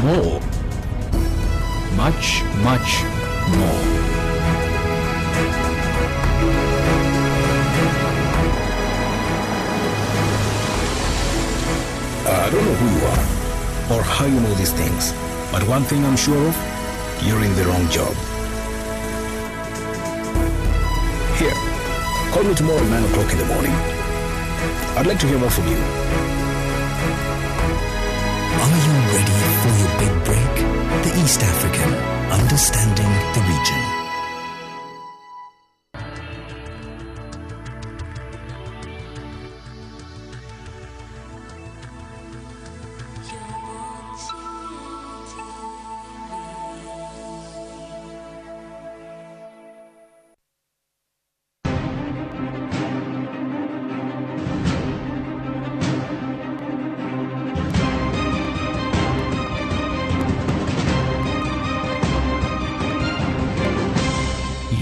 more. Much, much more. I don't know who you are or how you know these things, but one thing I'm sure of, you're in the wrong job. Here, call me tomorrow at 9 o'clock in the morning. I'd like to hear more from you. Are you ready for your big break? The East African, understanding the region.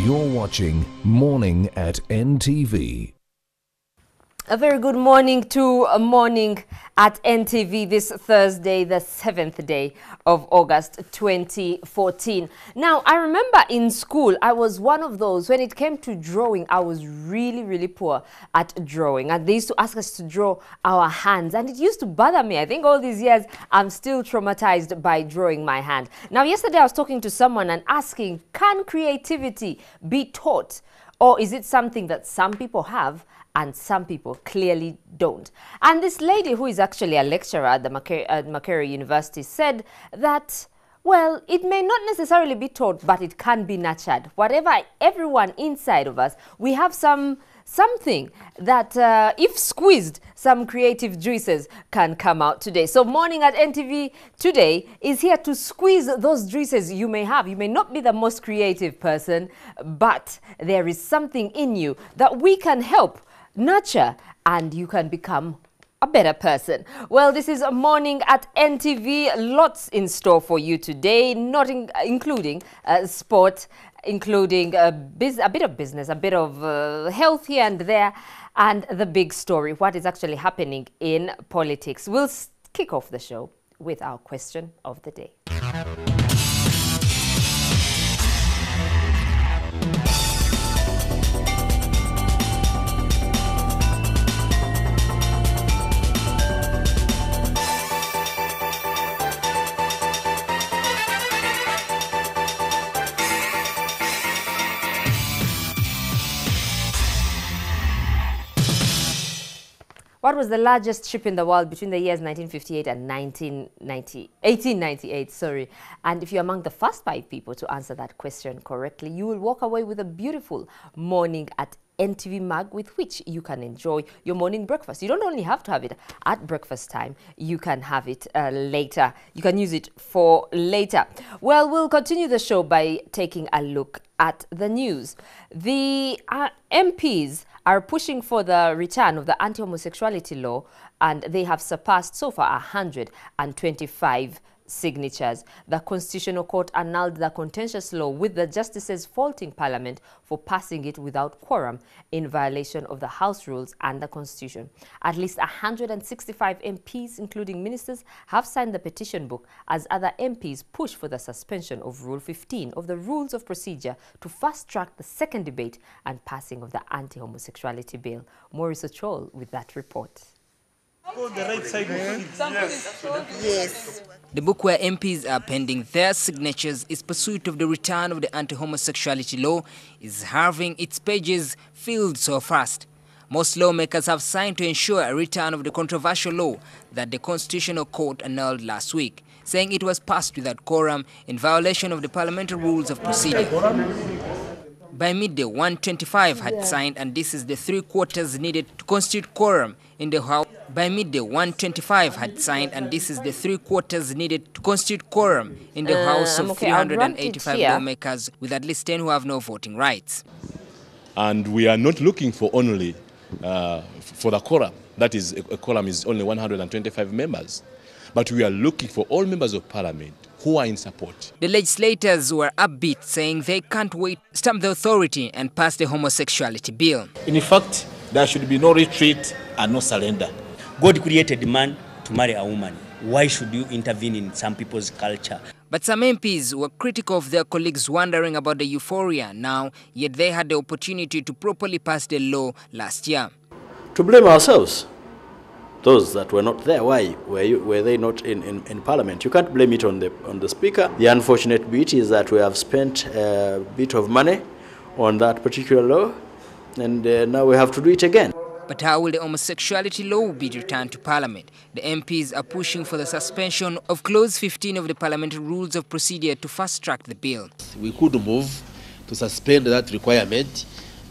You're watching Morning at NTV. A very good morning to Morning at NTV this Thursday, the 7th day of August 2014. Now, I remember in school, I was one of those, when it came to drawing, I was really poor at drawing. And they used to ask us to draw our hands. And it used to bother me. I think all these years, I'm still traumatized by drawing my hand. Now, yesterday I was talking to someone and asking, can creativity be taught? Or is it something that some people have and some people clearly don't? And this lady, who is actually a lecturer at the Makerere University, said that, well, it may not necessarily be taught, but it can be nurtured. Whatever, everyone inside of us, we have something that, if squeezed, some creative juices can come out today. So Morning at NTV today is here to squeeze those juices you may have. You may not be the most creative person, but there is something in you that we can help nurture, and you can become a better person. Well, this is a Morning at NTV. Lots in store for you today, including sport, including a bit of business, a bit of health here and there, and the big story, what is actually happening in politics. We'll kick off the show with our question of the day. What was the largest ship in the world between the years 1958 and 1898? Sorry. And if you're among the first 5 people to answer that question correctly, you will walk away with a beautiful Morning at NTV mug with which you can enjoy your morning breakfast. You don't only have to have it at breakfast time. You can have it later. You can use it for later. Well, we'll continue the show by taking a look at the news. The MPs are pushing for the return of the anti-homosexuality law, and they have surpassed so far 125 signatures. The Constitutional Court annulled the contentious law, with the justices faulting Parliament for passing it without quorum, in violation of the House rules and the Constitution. At least 165 MPs, including ministers, have signed the petition book as other MPs push for the suspension of Rule 15 of the Rules of Procedure to fast-track the second debate and passing of the anti-homosexuality bill. Maurice Ochol with that report. Yes. The book where MPs are pending their signatures is pursuit of the return of the anti-homosexuality law is having its pages filled so fast. Most lawmakers have signed to ensure a return of the controversial law that the Constitutional Court annulled last week, saying it was passed without quorum in violation of the parliamentary rules of procedure. By midday, 125 had signed, and this is the 3/4 needed to constitute quorum in the House. By midday, 125 had signed, and this is the 3/4 needed to constitute quorum in the House of 385 lawmakers, with at least 10 who have no voting rights. And we are not looking for only for the quorum. That is, a quorum is only 125 members. But we are looking for all members of Parliament who are in support. The legislators were upbeat, saying they can't wait to stamp the authority and pass the homosexuality bill. In fact, there should be no retreat and no surrender. God created man to marry a woman. Why should you intervene in some people's culture? But some MPs were critical of their colleagues wondering about the euphoria now, yet they had the opportunity to properly pass the law last year. To blame ourselves, those that were not there, why were they not in Parliament? You can't blame it on the Speaker. The unfortunate bit is that we have spent a bit of money on that particular law, and now we have to do it again. But how will the homosexuality law be returned to Parliament? The MPs are pushing for the suspension of Clause 15 of the Parliamentary Rules of Procedure to fast-track the bill. We could move to suspend that requirement,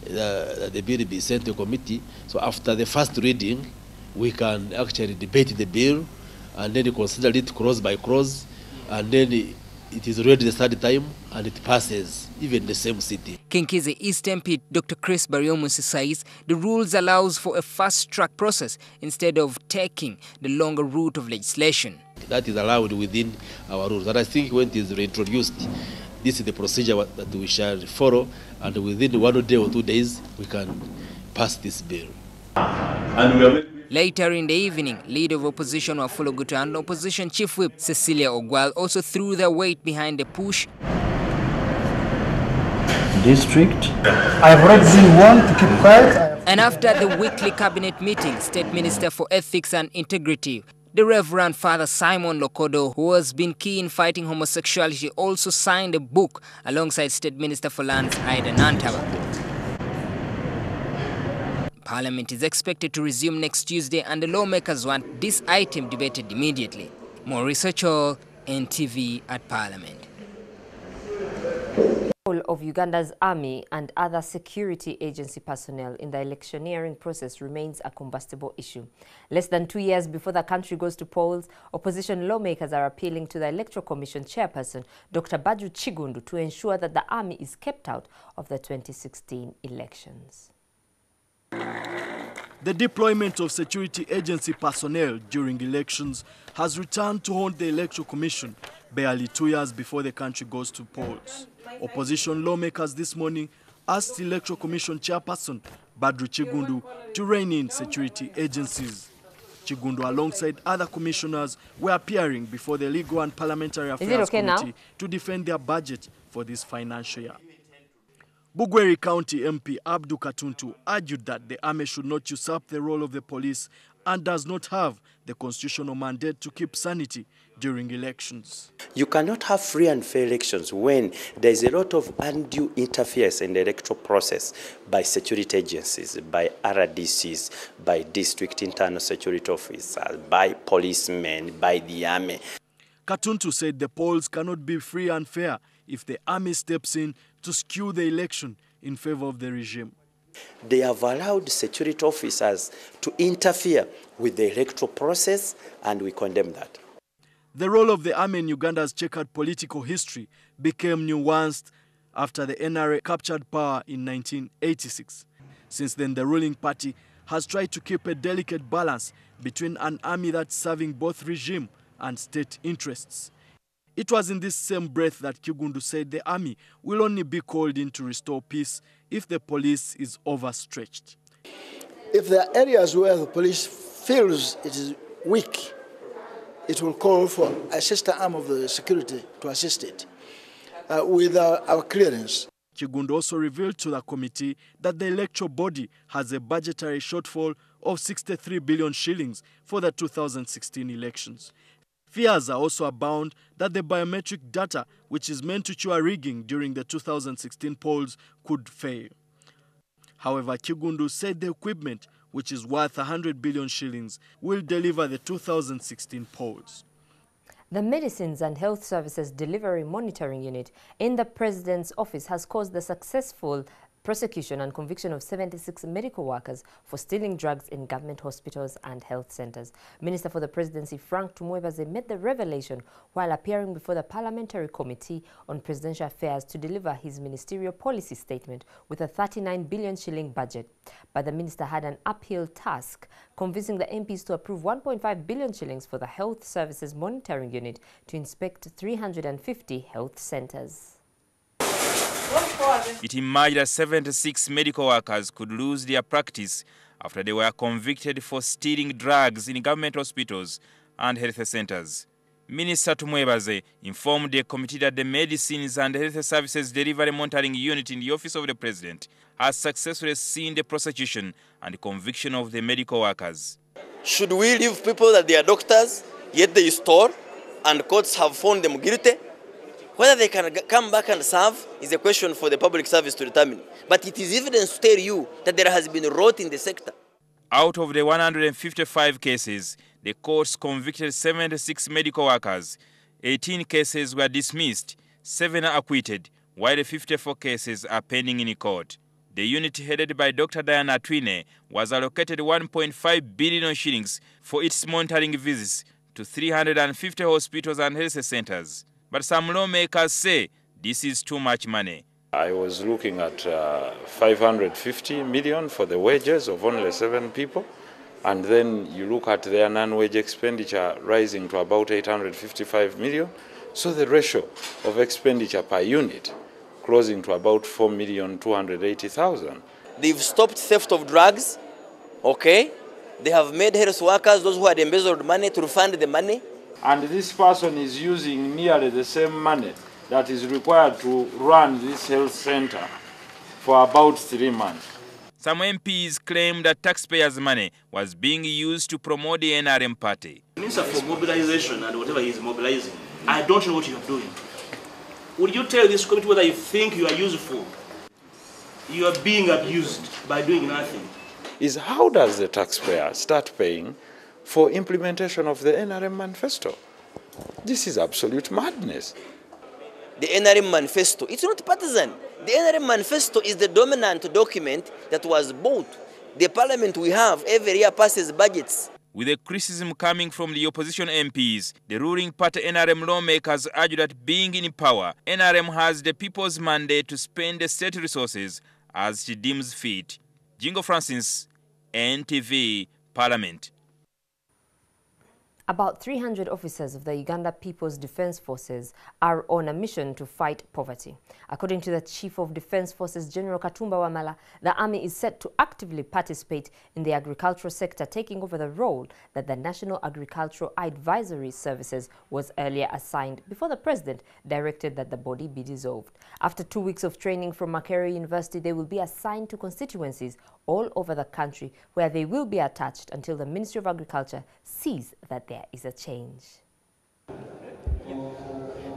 that the bill be sent to committee. So after the first reading, we can actually debate the bill and then consider it clause by clause, and then it is ready the third time and it passes, even the same city. Kinkizi East MP Dr. Chris Baryomusi says the rules allows for a fast-track process instead of taking the longer route of legislation. That is allowed within our rules. And I think when it is reintroduced, this is the procedure that we shall follow, and within 1 day or 2 days, we can pass this bill. Later in the evening, Leader of Opposition Wafula Guta and Opposition Chief Whip Cecilia Ogwal also threw their weight behind the push. District. I've already been warned to keep quiet. And after the weekly cabinet meeting, State Minister for Ethics and Integrity, the Reverend Father Simon Lokodo, who has been key in fighting homosexuality, also signed a book alongside State Minister for Lands Aida Nantaba. Parliament is expected to resume next Tuesday, and the lawmakers want this item debated immediately. More research all NTV at Parliament. The role of Uganda's army and other security agency personnel in the electioneering process remains a combustible issue. Less than 2 years before the country goes to polls, opposition lawmakers are appealing to the Electoral Commission chairperson, Dr. Badru Chigundu, to ensure that the army is kept out of the 2016 elections. The deployment of security agency personnel during elections has returned to haunt the Electoral Commission barely 2 years before the country goes to polls. Opposition lawmakers this morning asked the Electoral Commission chairperson, Badru Chigundu, to rein in security agencies. Chigundu, alongside other commissioners, were appearing before the Legal and Parliamentary Affairs Committee to defend their budget for this financial year. Bugweri County MP Abdu Katuntu argued that the army should not usurp the role of the police and does not have the constitutional mandate to keep sanity during elections. You cannot have free and fair elections when there is a lot of undue interference in the electoral process by security agencies, by RDCs, by district internal security officers, by policemen, by the army. Katuntu said the polls cannot be free and fair if the army steps in to skew the election in favor of the regime. They have allowed security officers to interfere with the electoral process, and we condemn that. The role of the army in Uganda's checkered political history became nuanced after the NRA captured power in 1986. Since then, the ruling party has tried to keep a delicate balance between an army that's serving both regime and state interests. It was in this same breath that Chigundu said the army will only be called in to restore peace if the police is overstretched. If there are areas where the police feels it is weak, it will call for a sister arm of the security to assist it with our clearance. Chigundu also revealed to the committee that the electoral body has a budgetary shortfall of 63 billion shillings for the 2016 elections. Fears are also abound that the biometric data, which is meant to cure rigging during the 2016 polls, could fail. However, Chigundu said the equipment, which is worth 100 billion shillings, will deliver the 2016 polls. The Medicines and Health Services Delivery Monitoring Unit in the President's office has caused the successful prosecution and conviction of 76 medical workers for stealing drugs in government hospitals and health centers. Minister for the Presidency Frank Tumwebaze made the revelation while appearing before the Parliamentary Committee on Presidential Affairs to deliver his ministerial policy statement with a 39 billion shilling budget. But the minister had an uphill task, convincing the MPs to approve 1.5 billion shillings for the Health Services Monitoring Unit to inspect 350 health centers. It emerged that 76 medical workers could lose their practice after they were convicted for stealing drugs in government hospitals and health centers. Minister Tumwebaze informed the committee that the Medicines and Health Services Delivery Monitoring Unit in the Office of the President has successfully seen the prosecution and conviction of the medical workers. Should we leave people that they are doctors, yet they store, and courts have found them guilty? Whether they can come back and serve is a question for the public service to determine. But it is evidence to tell you that there has been rot in the sector. Out of the 155 cases, the courts convicted 76 medical workers. 18 cases were dismissed, 7 are acquitted, while 54 cases are pending in court. The unit headed by Dr. Diana Twine was allocated 1.5 billion shillings for its monitoring visits to 350 hospitals and health centers. But some lawmakers say this is too much money. I was looking at 550 million for the wages of only 7 people. And then you look at their non-wage expenditure rising to about 855 million. So the ratio of expenditure per unit closing to about 4,280,000. They've stopped theft of drugs, okay? They have made health workers, those who had embezzled money, to refund the money. And this person is using nearly the same money that is required to run this health center for about 3 months. Some MPs claim that taxpayers' money was being used to promote the NRM party. Minister for mobilization and whatever he is mobilizing, I don't know what you are doing. Would you tell this committee whether you think you are useful? You are being abused by doing nothing. Is how does the taxpayer start paying for implementation of the NRM manifesto? This is absolute madness. The NRM manifesto, it's not partisan. The NRM manifesto is the dominant document that was bought. The parliament we have every year passes budgets. With the criticism coming from the opposition MPs, the ruling party NRM lawmakers argue that being in power, NRM has the people's mandate to spend the state resources as she deems fit. Jingo Francis, NTV, Parliament. About 300 officers of the Uganda People's Defence Forces are on a mission to fight poverty. According to the Chief of Defence Forces, General Katumba Wamala, the army is set to actively participate in the agricultural sector, taking over the role that the National Agricultural Advisory Services was earlier assigned before the President directed that the body be dissolved. After 2 weeks of training from Makerere University, they will be assigned to constituencies all over the country where they will be attached until the Ministry of Agriculture sees that there is a change.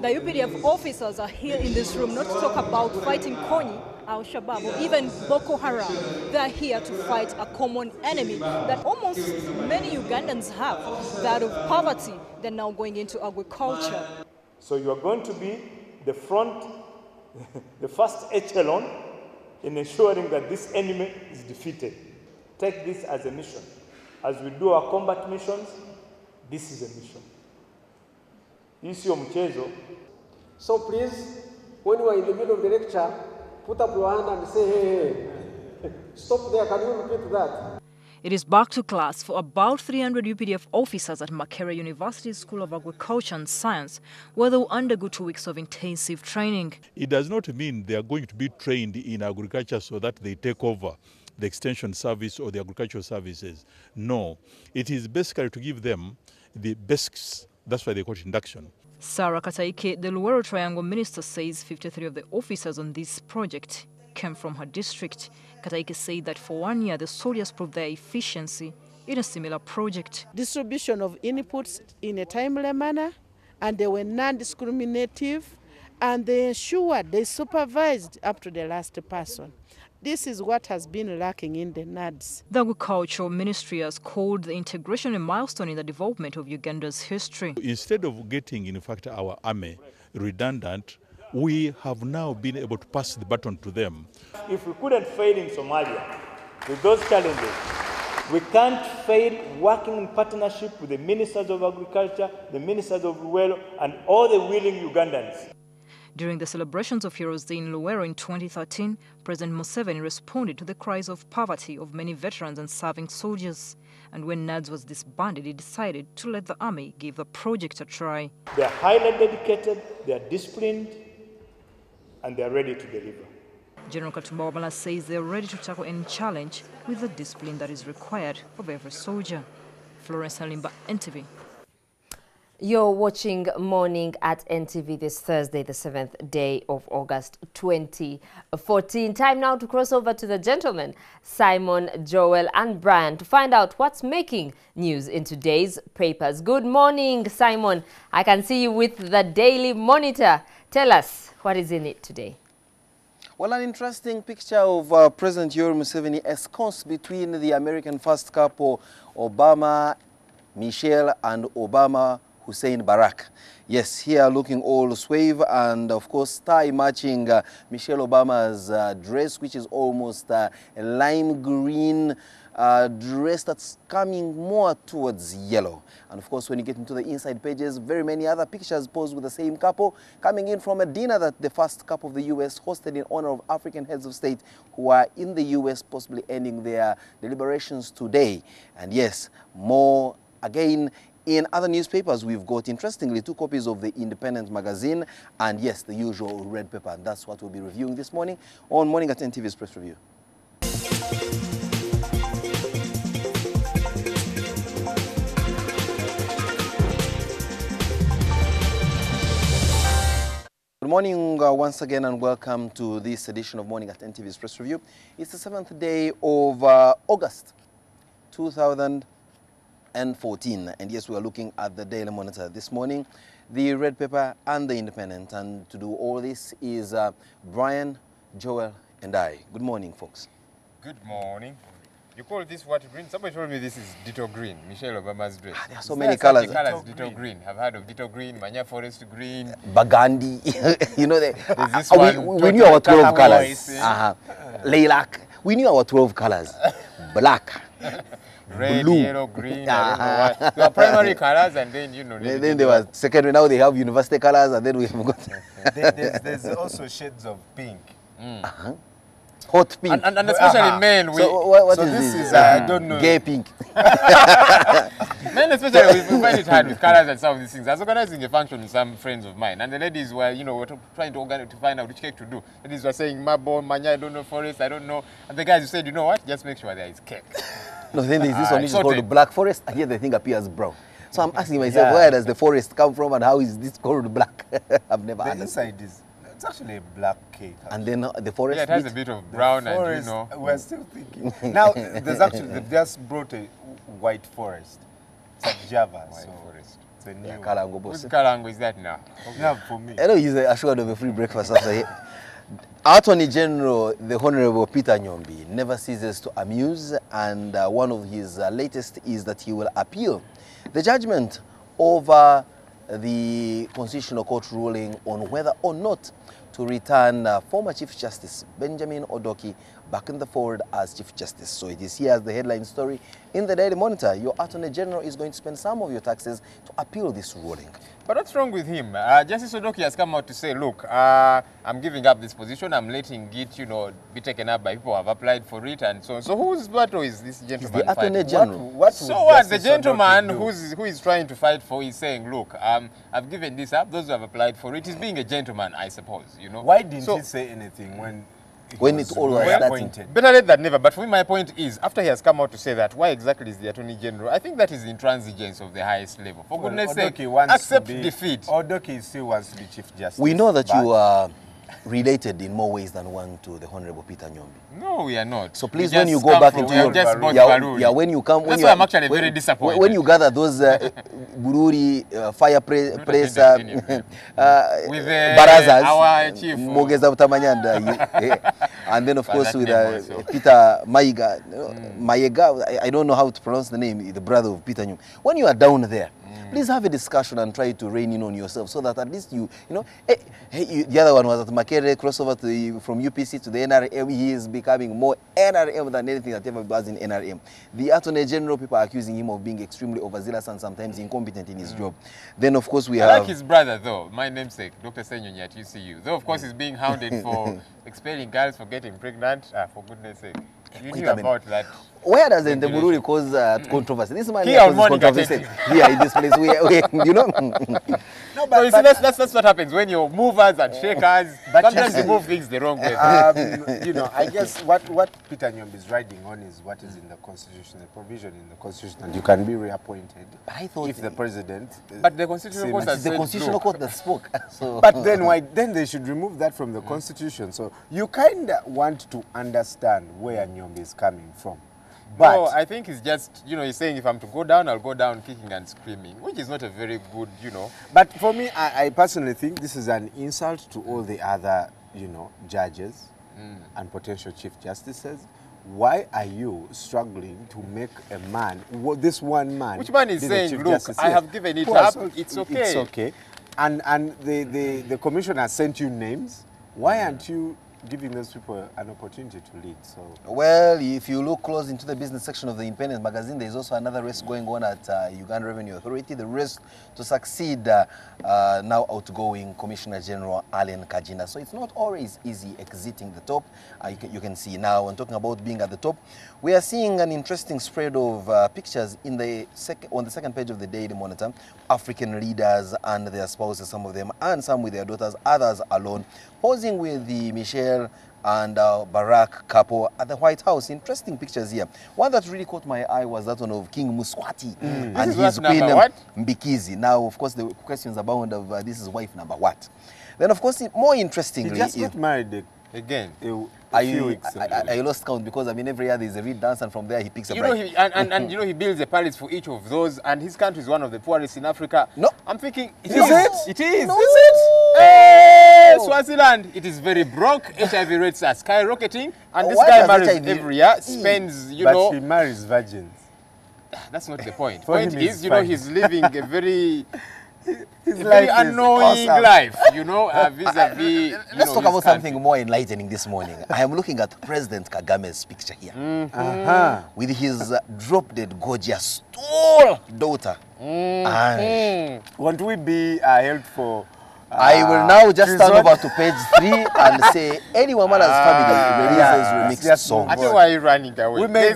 The UPDF officers are here in this room not to talk about fighting Kony, Al-Shabaab, or even Boko Haram. They are here to fight a common enemy that almost many Ugandans have, that of poverty. They're now going into agriculture. So you are going to be the front, the first echelon in ensuring that this enemy is defeated. Take this as a mission. As we do our combat missions, this is a mission. This is your mchezo. So please, when you are in the middle of the lecture, put up your hand and say, hey, stop there, can you repeat that? It is back to class for about 300 UPDF officers at Makerere University School of Agriculture and Science, where they will undergo 2 weeks of intensive training. It does not mean they are going to be trained in agriculture so that they take over the extension service or the agricultural services. No, it is basically to give them the basics. That's why they call it induction. Sarah Kataike, the Luwero Triangle Minister, says 53 of the officers on this project came from her district. Kataike said that for 1 year, the soldiers proved their efficiency in a similar project. Distribution of inputs in a timely manner, and they were non-discriminative, and they ensured they supervised up to the last person. This is what has been lacking in the NADS. The Agricultural Ministry has called the integration a milestone in the development of Uganda's history. Instead of getting, in fact, our army redundant, we have now been able to pass the baton to them. If we couldn't fail in Somalia with those challenges, we can't fail working in partnership with the Ministers of Agriculture, the Ministers of Luwero, and all the willing Ugandans. During the celebrations of Heroes Day in Luwero in 2013, President Museveni responded to the cries of poverty of many veterans and serving soldiers. And when NADS was disbanded, he decided to let the army give the project a try. They are highly dedicated, they are disciplined, and they are ready to deliver. General Katumba Wamala says they are ready to tackle any challenge with the discipline that is required of every soldier. Florence Halimba, NTV. You're watching Morning at NTV this Thursday, the 7th day of August 2014. Time now to cross over to the gentlemen, Simon, Joel and Brian, to find out what's making news in today's papers. Good morning, Simon. I can see you with the Daily Monitor. Tell us what is in it today. Well, an interesting picture of President Yoweri Museveni ensconced between the American first couple, Obama, Michelle, and Obama Hussein Barack. Yes, here looking all suave and of course tie matching Michelle Obama's dress, which is almost a lime green dress that's coming more towards yellow. And of course, when you get into the inside pages, very many other pictures posed with the same couple coming in from a dinner that the first couple of the U.S. hosted in honor of African heads of state who are in the U.S., possibly ending their deliberations today. And yes, more again. In other newspapers, we've got, interestingly, 2 copies of the Independent magazine and, yes, the usual red paper. And that's what we'll be reviewing this morning on Morning at NTV's Press Review. Good morning once again and welcome to this edition of Morning at NTV's Press Review. It's the 7th day of August 2014. And yes, we are looking at the Daily Monitor this morning, the Red Paper and the Independent. And to do all this is Brian, Joel and I. Good morning, folks. Good morning. You call this what green? Somebody told me this is Ditto Green, Michelle Obama's dress. There are so many colors. Ditto Green. I've heard of Ditto Green, Manya Forest Green. Burgundy. You know, there's this one, we knew our 12 colors. Lilac. We knew our 12 colors. Black. Red, blue, yellow, green, I don't know what. There were primary colors and then, you know. Then there was secondary, now they have university colors and then we have got... there's also shades of pink. Hot pink. And especially men. So what so is this? Is I don't know. Gay pink. Men especially, we find it hard with colors and some of these things. I was organizing a function with some friends of mine and the ladies were, you know, were trying to find out which cake to do. The ladies were saying, Mabo, Manya, I don't know, Forest, I don't know. And the guys who said, you know what, just make sure there is cake. No, then there's this one which is called the Black Forest, and here the thing appears brown. So I'm asking myself, where does the forest come from and how is this called black? I've never understood. Inside is, it's actually a black cake. And then the forest? Yeah, it has a bit of brown and, you know. We're still thinking. Now, there's actually, they've just brought a white forest. It's at Java, White forest. It's a new Kalango Whose Kalango is that now? Now for me. I know he's assured of a free breakfast after here. Attorney General, the Honorable Peter Nyombi, never ceases to amuse, and one of his latest is that he will appeal the judgment over the Constitutional Court ruling on whether or not to return former Chief Justice Benjamin Odoki back in the fold as Chief Justice. So it is here as the headline story in the Daily Monitor. Your Attorney General is going to spend some of your taxes to appeal this ruling. But what's wrong with him? Justice Odoki has come out to say, look, I'm giving up this position. I'm letting it, you know, be taken up by people who have applied for it and so on. So whose battle is this gentleman the Attorney General. So what? The gentleman who is trying to fight for is saying, look, I've given this up. Those who have applied for it is being a gentleman, I suppose, you know. Why didn't he say anything when it all was appointed? Better late than never. But for me, my point is, after he has come out to say that, why exactly is the Attorney General? I think that is intransigence of the highest level. For goodness sake, accept defeat. Odoki still wants to be Chief Justice. We know that you are related in more ways than one to the Honorable Peter Nyombi. No, we are not. So please, when you go back into your... when you come... That's why I'm actually very disappointed. When you gather those Bururi fireplace with barazas, our chief, Mogeza Utamanyanda, and then of course with Peter Maiga, Mayega, I don't know how to pronounce the name, the brother of Peter Nyombi. When you are down there, please have a discussion and try to rein in on yourself so that at least you know, the other one was at Makere, crossover from UPC to the NRM. He is becoming more NRM than anything that ever was in NRM. The Attorney General, people are accusing him of being extremely overzealous and sometimes incompetent in his job. Then of course we have... I like his brother though, my namesake, Dr. Senyonyi at UCU. Though of course he's being hounded for expelling girls for getting pregnant. For goodness sake. You knew about that. Where does Ntembururi cause controversy? This man Here causes controversy here in this place. You know. No, but you see, that's what happens when you're movers and shakers. Sometimes you move things the wrong way. You know, I guess what Peter Nyombe is riding on is what is in the Constitution, the provision in the Constitution, and you can be reappointed if the president. But the Constitutional Court has the Constitutional Court that spoke. So. But then why? Then they should remove that from the Constitution. So you kind of want to understand where Nyombe is coming from. But no, I think it's just, you know, he's saying if I'm to go down, I'll go down kicking and screaming, which is not a very good, you know. But for me, I personally think this is an insult to all the other, you know, judges and potential chief justices. Why are you struggling to make a man, this one man... Which man is saying, look, I have given it up, it's okay. It's okay. And the commissioner sent you names. Why aren't you giving those people an opportunity to lead? So, well, if you look close into the business section of the Independent magazine, there is also another race going on at Uganda Revenue Authority. The race to succeed now outgoing Commissioner General Allen Kajina. So it's not always easy exiting the top. You can see now, when talking about being at the top, we are seeing an interesting spread of pictures in the on the second page of the Daily Monitor. African leaders and their spouses, some of them, and some with their daughters, others alone, posing with the Michelle and Barack couple at the White House. Interesting pictures here. One that really caught my eye was that one of King Muswati and his queen Mbikizi. Now, of course, the questions abound of this is wife number what. Then, of course, more interestingly, he just got married again. I lost count because I mean every year there's a reed dance and from there he picks a bride. And you know he builds a palace for each of those, and his country is one of the poorest in Africa. No, I'm thinking is it? It is. No. Is it? Hey, Swaziland, it is very broke. HIV rates are skyrocketing, and this guy marries every year, spends but he marries virgins. That's not the point. Point is, you know, he's living a very very awesome annoying life, you know, vis-a-vis. Let's talk about something more enlightening this morning. I am looking at President Kagame's picture here. With his drop-dead gorgeous tall daughter. And won't we be held for... I will now just turn over to page 3 and say, any woman as family releases remixed song. I think why are you running away? We may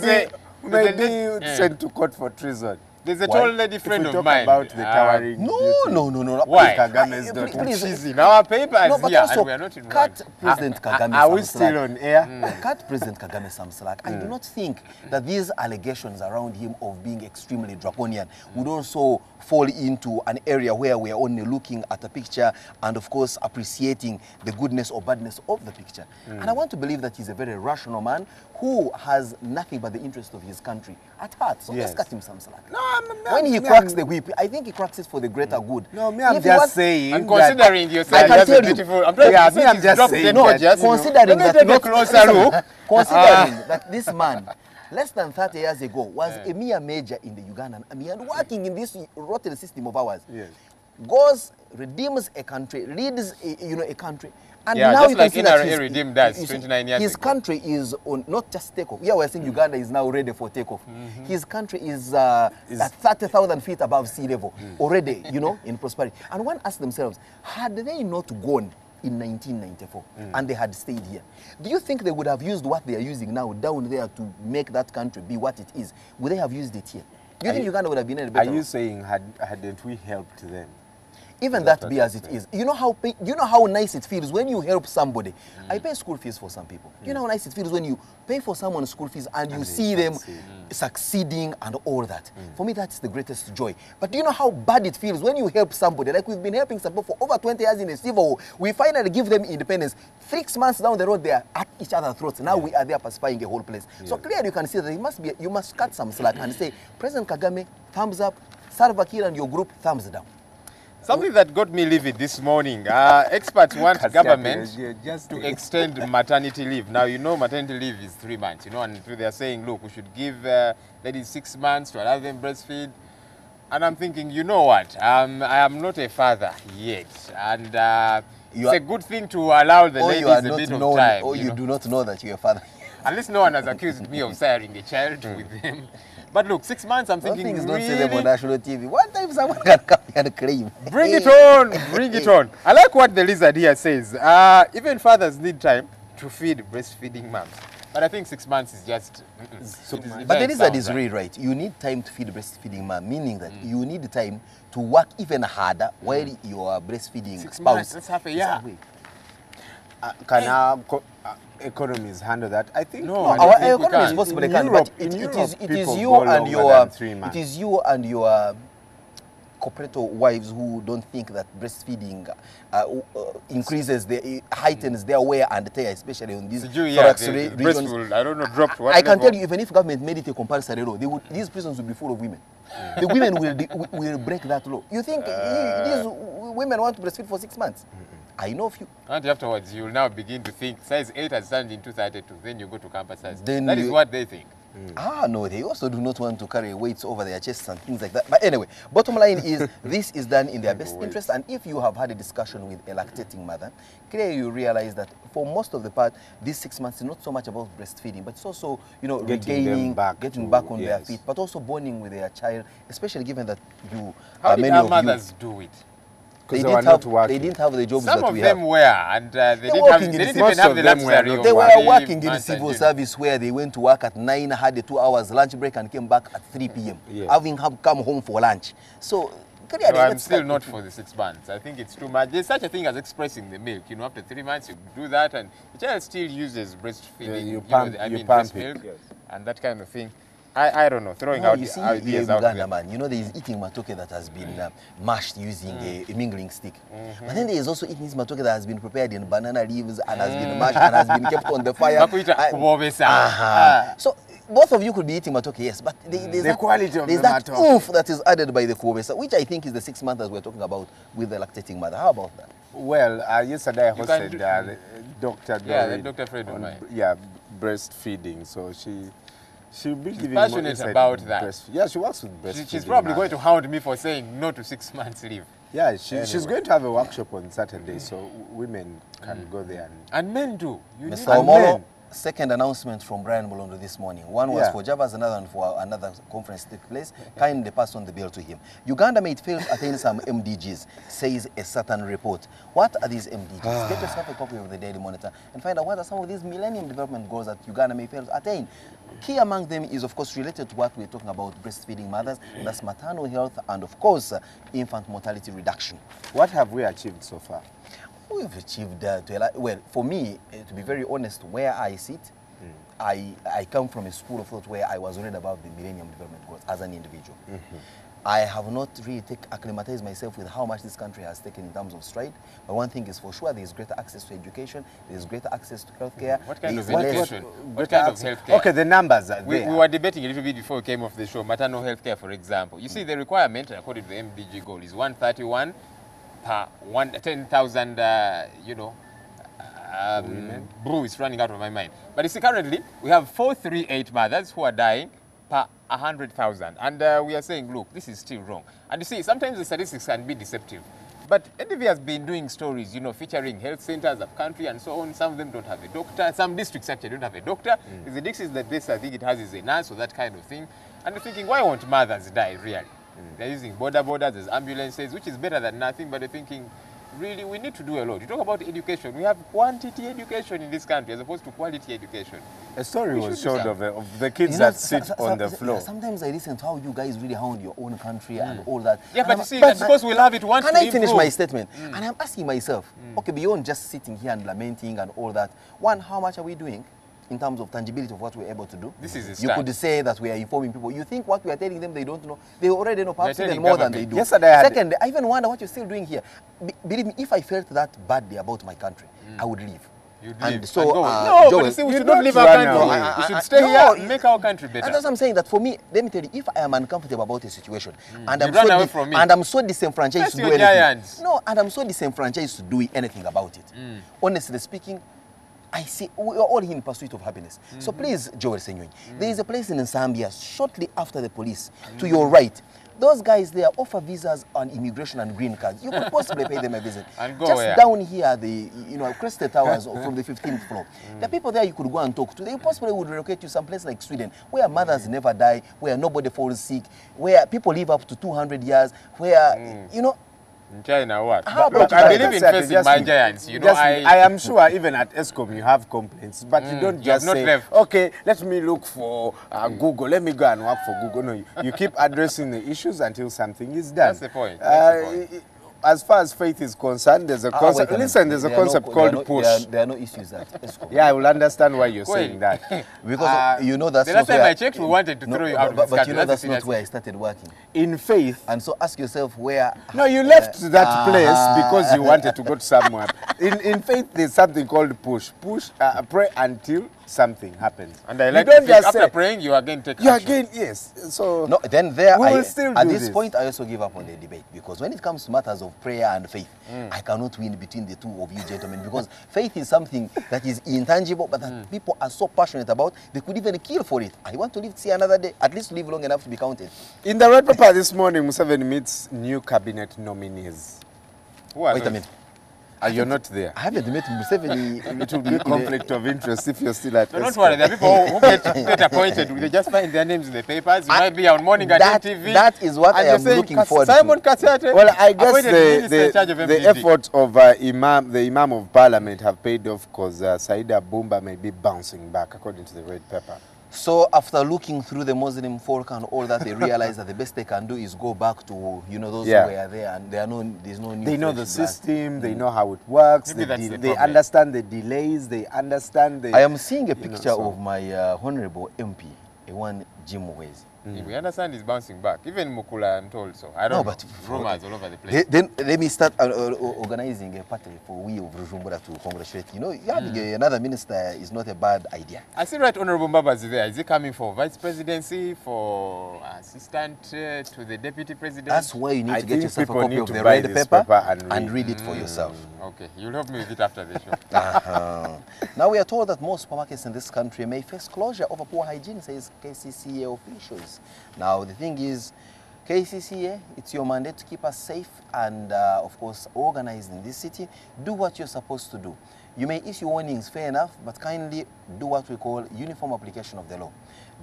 be sent to court for treason. There's a tall lady friend of mine. About the towering no. Why? Kagame's daughter. She's in our papers here, and we are not in cut President Kagame. Are we still on air? Cut President Kagame some slack. I do not think that these allegations around him of being extremely draconian would also fall into an area where we are only looking at a picture and, of course, appreciating the goodness or badness of the picture. And I want to believe that he's a very rational man who has nothing but the interest of his country at heart. So let's cut him some slack. No, when he cracks the whip, I think he cracks it for the greater good. No, I'm just saying. And considering yourself, I can tell you. I'm just saying. Considering that, considering that this man, less than 30 years ago, was a mere major in the Ugandan army and working in this rotten system of ours. Goes, redeems a country, leads a country. And now just you like can see that NRA redeemed us 29 years his ago. country is on not just takeoff. Yeah, we're saying Uganda is now ready for takeoff. His country is at 30,000 feet above sea level already, you know, in prosperity. And one asks themselves, had they not gone in 1994 and they had stayed here, do you think they would have used what they are using now down there to make that country be what it is? Would they have used it here? Do you think Uganda would have been any better? Are you saying hadn't we helped them? Even that be as it is. You know how nice it feels when you help somebody. I pay school fees for some people. You know how nice it feels when you pay for someone's school fees and you see them succeeding and all that. For me, that's the greatest joy. But do you know how bad it feels when you help somebody? Like we've been helping some people for over 20 years in a civil war. We finally give them independence. 6 months down the road, they are at each other's throats. Now we are there pacifying a whole place. So clearly you can see that you must cut some slack and say, President Kagame, thumbs up. Salva Kiir and your group, thumbs down. Something that got me livid this morning, experts want government to extend maternity leave. Now, you know maternity leave is 3 months, you know, and they are saying, look, we should give ladies 6 months to allow them breastfeed. And I'm thinking, you know what, I am not a father yet. And it's a good thing to allow the ladies a bit of time. Or you do not know that you're a father. At least no one has accused me of siring a child with them. But look, 6 months, I'm thinking, things don't say them on national TV. One time someone can come and claim. Bring it on, bring it on. I like what the lizard here says. Even fathers need time to feed breastfeeding moms. But I think 6 months is just... But there is a disarray, right? You need time to feed breastfeeding man, meaning that you need time to work even harder while you are breastfeeding 6 spouse. months, that's half a year. Can our economies handle that? I think No, our economy is possible, but it is you and your cooperative wives who don't think that breastfeeding increases, heightens their wear and tear, especially on these thorax regions. I don't know, dropped what I can level? tell you, even if government made it a compulsory law, these prisons will be full of women. The women will break that law. You think these women want to breastfeed for 6 months? I know a few. And afterwards, you will now begin to think size 8 has turned into 32. Then you go to campus size. Then That is what they think. No, they also do not want to carry weights over their chests and things like that. But anyway, bottom line is this is done in their best interest. And if you have had a discussion with a lactating mother, clearly you realize that for most of the part, these 6 months is not so much about breastfeeding, but it's also, you know, getting back on their feet, but also bonding with their child, especially given that How did our mothers do it? They didn't have the jobs that we have. Some of them were, and they didn't even have the luxury. They were working in the civil service where they went to work at 9, had a 2 hours lunch break and came back at 3 p.m. Having come home for lunch. So I'm still not for the 6 months. I think it's too much. There's such a thing as expressing the milk. You know, after 3 months you do that, and the child still uses breastfeeding. Breast milk and that kind of thing. I don't know, throwing out ideas out there. Man, you know, there is eating matoke that has been mashed using a mingling stick. But then there is also eating matoke that has been prepared in banana leaves and has been mashed and has been kept on the fire. So both of you could be eating matoke, yes, but there's that oomph that is added by the kuobesa, which I think is the 6 months that we're talking about with the lactating mother. How about that? Well, yesterday I hosted Dr. Dr. Fred on breastfeeding, so she'll be giving passionate about that. Yeah, she works with breastfeeding. She's probably going to hound me for saying no to 6 months leave. Yeah, she's going to have a workshop on Saturday, so women can go there. And men too. Mr. Omolo, second announcement from Brian Molondo this morning. One was for Javas, another one for another conference took place. Kindly pass on the bill to him. Uganda may fail to attain some MDGs, says a certain report. What are these MDGs? Get yourself a copy of the Daily Monitor and find out what are some of these Millennium Development Goals that Uganda may fail to attain. Key among them is, of course, related to what we're talking about, breastfeeding mothers, that's maternal health and, of course, infant mortality reduction. What have we achieved so far? We've achieved, well, for me, to be very honest, where I sit, I come from a school of thought where I was worried about the Millennium Development Goals as an individual. I have not really acclimatized myself with how much this country has taken in terms of stride. But one thing is for sure, there is greater access to education, there is greater access to healthcare. What kind of education? What kind of healthcare? Okay, the numbers are there. We were debating a little bit before we came off the show, maternal healthcare, for example. You see, the requirement, according to the MDG goal, is 131 per 10,000, brew is running out of my mind. But you see, currently, we have 438 mothers who are dying per 100,000. And we are saying, look, this is still wrong. And you see, sometimes the statistics can be deceptive. But NTV has been doing stories, featuring health centers of country and so on. Some of them don't have a doctor. Some districts actually don't have a doctor. The districts that this, I think it has is a nurse or that kind of thing. And you're thinking, why won't mothers die, really? They're using borders, there's ambulances, which is better than nothing, but they're thinking, really, we need to do a lot. You talk about education. We have quantity education in this country as opposed to quality education. A story was showed of the kids that sit on the floor. Sometimes I listen to how you guys really hound your own country and all that. Yeah, but you see, that's because we love it once. Can I finish my statement? And I'm asking myself, okay, beyond just sitting here and lamenting and all that, one, how much are we doing in terms of tangibility of what we're able to do? This is you could say that we are informing people. You think what we are telling them they don't know? They already know, perhaps even more than they do. Second, I even wonder what you're still doing here. Believe me, if I felt that badly about my country, I would leave. And so, no, but you see, we should not leave our country. We should stay here and make our country better. And that's what I'm saying, that for me, let me tell you, if I am uncomfortable about a situation, and I'm so disenfranchised to do anything, and I'm so disenfranchised to do anything about it, honestly speaking, I see we are all here in pursuit of happiness. So please, Joel Senyonyi, there is a place in Zambia shortly after the police, to your right. Those guys there offer visas on immigration and green cards. You could possibly pay them a visit. Just down here, the Crested Towers from the 15th floor. The people there you could go and talk to. They possibly would relocate you someplace like Sweden, where mothers never die, where nobody falls sick, where people live up to 200 years, where In China, what? Look, I believe in facing my giants. You know, I am sure even at ESCOM you have complaints, but you don't just say, left. okay, let me look for Google, let me go and work for Google. No, you keep addressing the issues until something is done. That's the point. That's the point. As far as faith is concerned, there's a concept. Listen, there's a concept called push. There are no issues at ESCOM. Yeah, I will understand why you're saying that. Because you know that's the last time I checked, we wanted to throw you out. But you know that's not where I started working. In faith. And so ask yourself where. No, you left that place because you wanted to go to somewhere. In faith, there's something called push. Push, pray until something happens. And I like to think after praying, you again take action. Again, yes. So no, then there we will still at do this point, I also give up on the debate, because when it comes to matters of prayer and faith, I cannot win between the two of you gentlemen, because faith is something that is intangible, but that people are so passionate about, they could even kill for it. I want to live to see another day, at least live long enough to be counted. In the red paper this morning, Museveni meets new cabinet nominees. Who are Wait a minute. You're not there. I haven't met Museveni. It will be a conflict of interest if you're still at No, don't worry. There are people who get appointed. They just find their names in the papers. You might be on Morning at TV. That is what I am looking forward to. Simon Kasate. Well, I guess the effort of the Imam of Parliament have paid off, because Saida Bumba may be bouncing back, according to the red paper. So after looking through the Muslim folk and all that, they realize that the best they can do is go back to, you know, those who were there, and there's no new. They know the system, they know how it works, they understand the delays, they understand the... I am seeing a picture of my honorable MP, one Jim Mwezi. We understand he's bouncing back. Even Mukula, I'm told so. I don't know. But rumors all over the place. Then let me start organizing a party for we of Rujumbura to congratulate. You know, having another minister is not a bad idea. I see right Honorable Mbabazi there. Is he coming for vice presidency, for assistant to the deputy president? That's why you need to get yourself a copy of the red paper and read it for yourself. Okay, you'll help me with it after the show. Now we are told that most supermarkets in this country may face closure over poor hygiene, says KCCA officials. Now the thing is, KCCA, it's your mandate to keep us safe and of course organized in this city. Do what you're supposed to do. You may issue warnings, fair enough, but kindly do what we call uniform application of the law.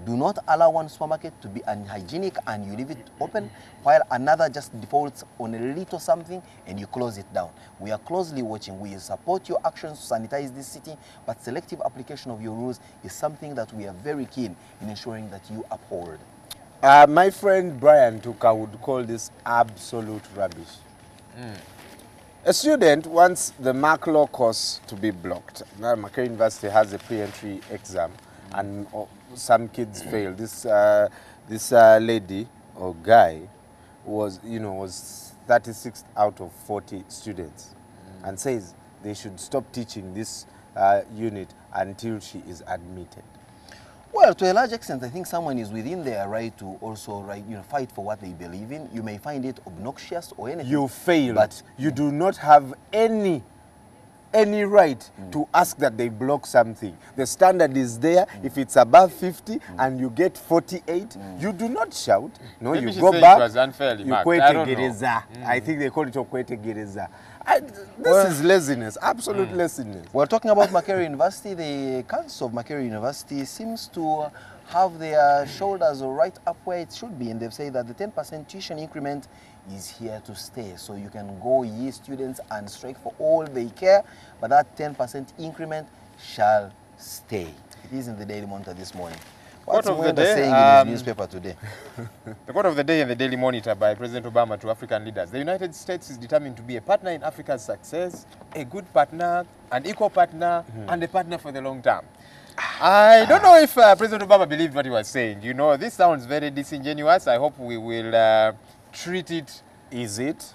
Do not allow one supermarket to be unhygienic and you leave it open, while another just defaults on a little something and you close it down. We are closely watching. We support your actions to sanitize this city, but selective application of your rules is something that we are very keen in ensuring that you uphold. My friend Brian Tuka would call this absolute rubbish. A student wants the Mark Law course to be blocked. Now, Makerere University has a pre-entry exam, and some kids fail. This lady or guy was 36 out of 40 students, and says they should stop teaching this unit until she is admitted. Well, to a large extent, I think someone is within their right to also fight for what they believe in. You may find it obnoxious or anything. You fail, but you do not have any right to ask that they block something. The standard is there. If it's above 50 and you get 48, you do not shout. No, Maybe you go back. It was unfairly marked. I don't know. I think they call it Okwete Gereza. This is laziness, absolute laziness. We're talking about Makerere University. The Council of Makerere University seems to have their shoulders right up where it should be, and they've said that the 10% tuition increment is here to stay. So you can go, ye students, and strike for all they care, but that 10% increment shall stay. It is in the Daily Monitor this morning. What's Mwenda saying in his newspaper today? The quote of the day in the Daily Monitor by President Obama to African leaders. The United States is determined to be a partner in Africa's success, a good partner, an equal partner, and a partner for the long term. I don't know if President Obama believed what he was saying. You know, this sounds very disingenuous. I hope we will treat it. Is it?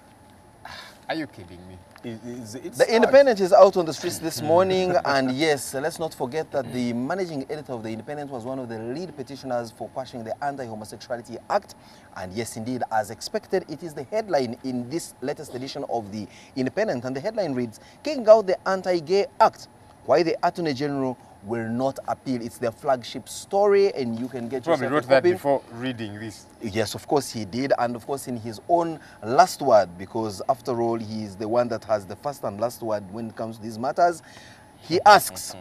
Are you kidding me? The Independent is out on the streets this morning, and yes, let's not forget that the managing editor of the Independent was one of the lead petitioners for quashing the Anti-Homosexuality Act. And yes, indeed, as expected, it is the headline in this latest edition of the Independent, and the headline reads, "Kicking out the Anti-Gay Act, why the Attorney General will not appeal." It's their flagship story, and you can get probably wrote that before reading this. Yes, of course he did, and of course in his own last word, because after all he is the one that has the first and last word when it comes to these matters. He asks,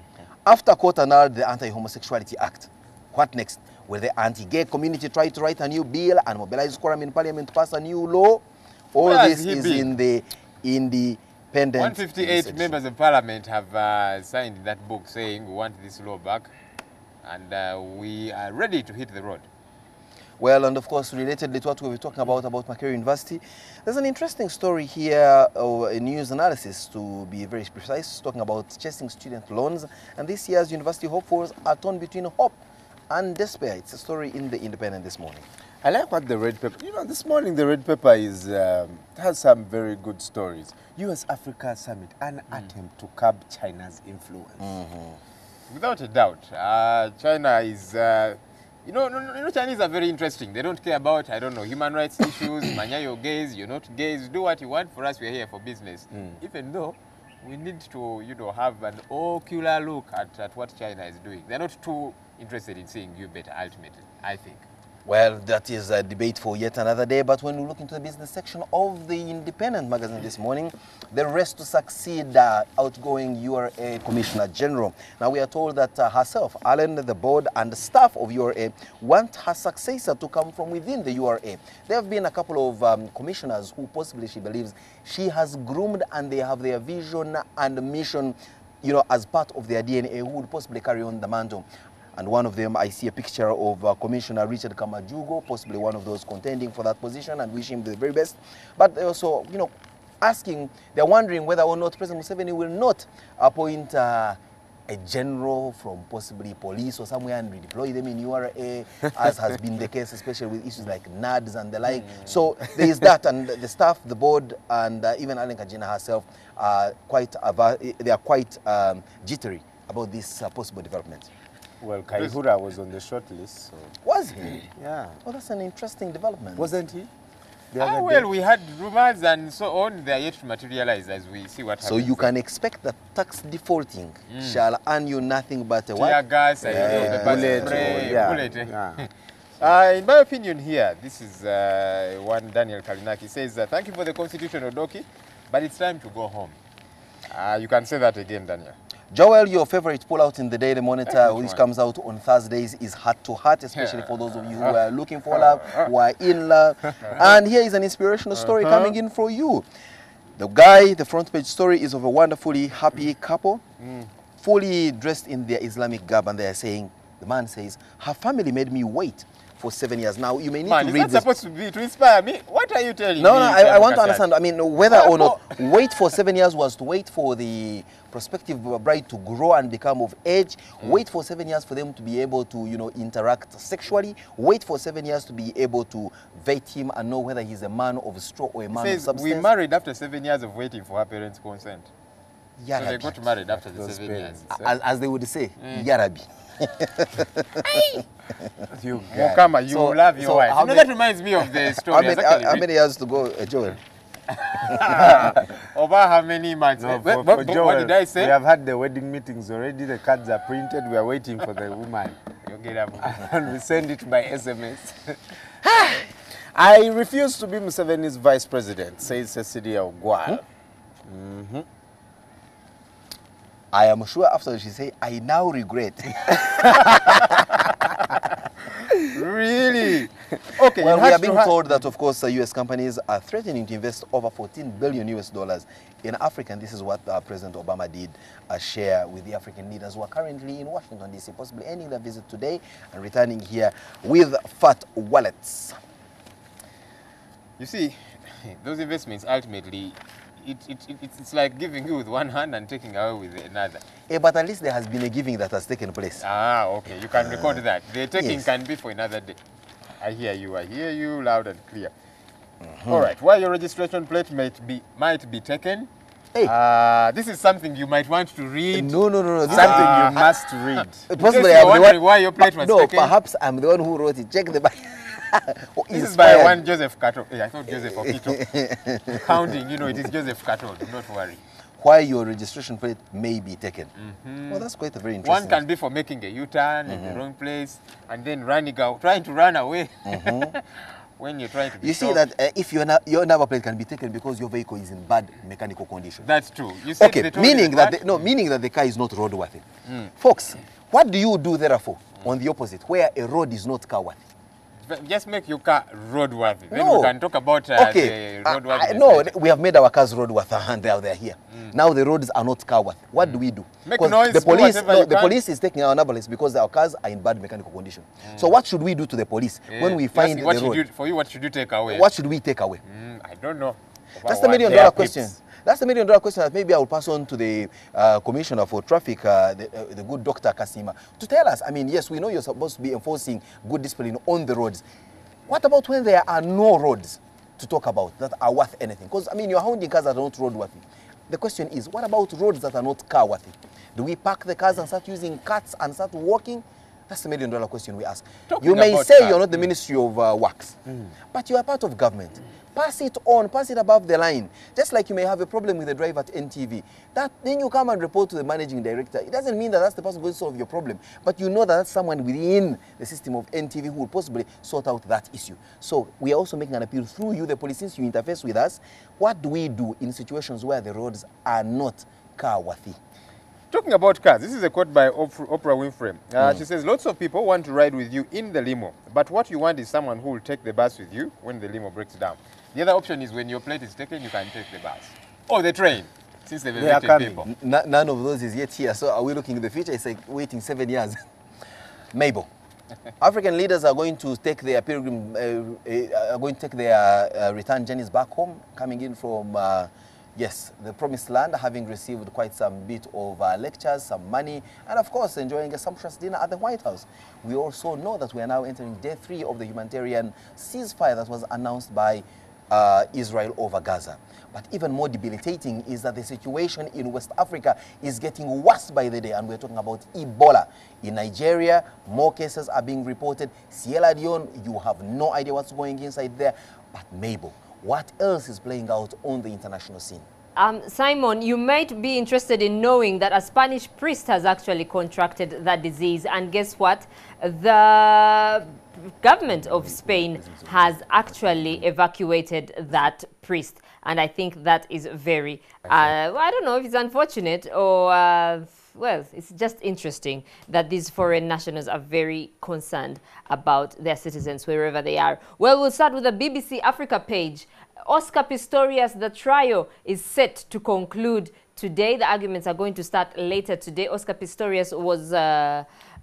after court annulled the Anti-Homosexuality Act, what next? Will the anti-gay community try to write a new bill and mobilize quorum in Parliament to pass a new law? All Where this has he is been? in the independent 158 research. members of parliament have signed that book saying we want this law back, and we are ready to hit the road. Well, and of course, relatedly to what we were talking about Makerere University, there's an interesting story here, or a news analysis to be very precise, talking about chasing student loans. And this year's university hopefuls are torn between hope and despair. It's a story in the Independent this morning. I like what the red paper, this morning the red paper is has some very good stories. US-Africa Summit, an attempt to curb China's influence. Without a doubt, China is, Chinese are very interesting. They don't care about, human rights issues, manya your gays, you're not gays, do what you want. For us, we're here for business. Even though we need to, have an ocular look at what China is doing. They're not too interested in seeing you better, ultimately, I think. Well, that is a debate for yet another day, but when we look into the business section of the Independent magazine this morning, the race to succeed outgoing URA Commissioner General. Now we are told that herself, Allen, the board and the staff of URA want her successor to come from within the URA. There have been a couple of commissioners who possibly she believes she has groomed, and they have their vision and mission, as part of their DNA, who would possibly carry on the mantle. And one of them, I see a picture of Commissioner Richard Kamajugo, possibly one of those contending for that position, and wish him the very best. But they also, they're wondering whether or not President Museveni will not appoint a general from possibly police or somewhere and redeploy them in URA, as has been the case, especially with issues like NADS and the like. So there is that, and the staff, the board, and even Ellen Kajina herself are quite jittery about this possible development. Well, Kaihura was on the short list. So. Was he? Yeah. Well, that's an interesting development. Wasn't he? Well, we had rumors and so on. They are yet to materialize as we see what happens. So you can expect that tax defaulting shall earn you nothing but a tear gas, the bullet. In my opinion here, this is one Daniel Kalinaki says, thank you for the constitution, Odoki, but it's time to go home. You can say that again, Daniel. Joel, your favorite pull-out in the Daily Monitor, which comes out on Thursdays, is Heart to Heart, especially for those of you who are looking for love, who are in love. And here is an inspirational story coming in for you. The front page story is of a wonderfully happy couple, fully dressed in their Islamic garb, and they are saying, the man says, her family made me wait for 7 years. Now, you may need to read this. Is that supposed to be to inspire me? What are you telling me? No, I want to understand. I mean, whether or not wait for 7 years was to wait for the prospective bride to grow and become of age, wait for 7 years for them to be able to, interact sexually, wait for 7 years to be able to vet him and know whether he's a man of straw or a man of substance. We married after 7 years of waiting for her parents' consent. Yarabi. So they got married after the 7 years. As they would say, Yarabi. You love your wife. That reminds me of the story. How many years to go, Joel? Over how many months? For Joel, what did I say? We have had the wedding meetings already. The cards are printed. We are waiting for the woman. And we send it by SMS. I refuse to be Museveni's vice president, says Cecilia Ogwal. I am sure after she say, I now regret. Really? Okay. Well, we are being told that, of course, U.S. companies are threatening to invest over $14 billion in Africa, and this is what President Obama did share with the African leaders who are currently in Washington, D.C., possibly ending their visit today and returning here with fat wallets. You see, those investments ultimately, it's like giving you with one hand and taking away with another. But at least there has been a giving that has taken place. Okay. You can record that. The taking can be for another day. I hear you loud and clear. All right. Why your registration plate might be taken? Hey. This is something you might want to read. No. Something you must read. Possibly I'm wondering why your plate was taken. No, perhaps I'm the one who wrote it. Check the back. This is by one Joseph Kato. I thought Joseph Okito. Counting, it is Joseph Kato. Do not worry. Why your registration plate may be taken. Well, that's quite a very interesting. One can be for making a U-turn in the wrong place and then trying to run away. When you're trying to be see that if your number plate can be taken because your vehicle is in bad mechanical condition. That's true. You see, meaning that the car is not roadworthy. Folks, what do you do therefore on the opposite, where a road is not car worthy? Just make your car roadworthy. Then No. we can talk about Okay. the roadworthiness. No, we have made our cars roadworthy and they're here. Now the roads are not car worthy. What do we do? Make 'Cause noise, the do police, whatever no, you the can. police is taking our analysis because our cars are in bad mechanical condition. So what should we do to the police when we find the what should road? you, for you, what should you take away? What should we take away? I don't know. That's the $1 million question. That's the $1 million question that maybe I will pass on to the Commissioner for Traffic, the good Dr. Kasima, to tell us. I mean, yes, we know you're supposed to be enforcing good discipline on the roads. What about when there are no roads to talk about that are worth anything? Because, I mean, you're hounding cars that are not roadworthy. The question is, what about roads that are not car-worthy? Do we park the cars and start using carts and start walking? That's the $1 million question we ask. You may say you're not the Ministry of Works, but you are part of government. Pass it on, pass it above the line. Just like you may have a problem with the driver at NTV. Then you come and report to the managing director. It doesn't mean that that's the person who will solve your problem, but you know that that's someone within the system of NTV who will possibly sort out that issue. So we are also making an appeal through you, the police, since you interface with us. What do we do in situations where the roads are not car-worthy? Talking about cars, this is a quote by Oprah Winfrey. She says, lots of people want to ride with you in the limo, but what you want is someone who will take the bus with you when the limo breaks down. The other option is when your plate is taken, you can take the bus. Or the train, since they've evicted people. None of those is yet here. So are we looking in the future? It's like waiting 7 years. Mabel, African leaders are going to take their return journeys back home, coming in from yes, the promised land, having received quite some bit of lectures, some money, and of course enjoying a sumptuous dinner at the White House. We also know that we are now entering day 3 of the humanitarian ceasefire that was announced by Israel over Gaza. But even more debilitating is that the situation in West Africa is getting worse by the day, and we're talking about Ebola. In Nigeria, more cases are being reported. Sierra Leone, you have no idea what's going inside there. But Mabel, what else is playing out on the international scene? Simon, you might be interested in knowing that a Spanish priest has actually contracted that disease. And guess what? The government of Spain has actually evacuated that priest. And I think that is very, I don't know if it's unfortunate or, well, it's just interesting that these foreign nationals are very concerned about their citizens wherever they are. Well, we'll start with the BBC Africa page. Oscar Pistorius, the trial is set to conclude today. The arguments are going to start later today. Oscar Pistorius was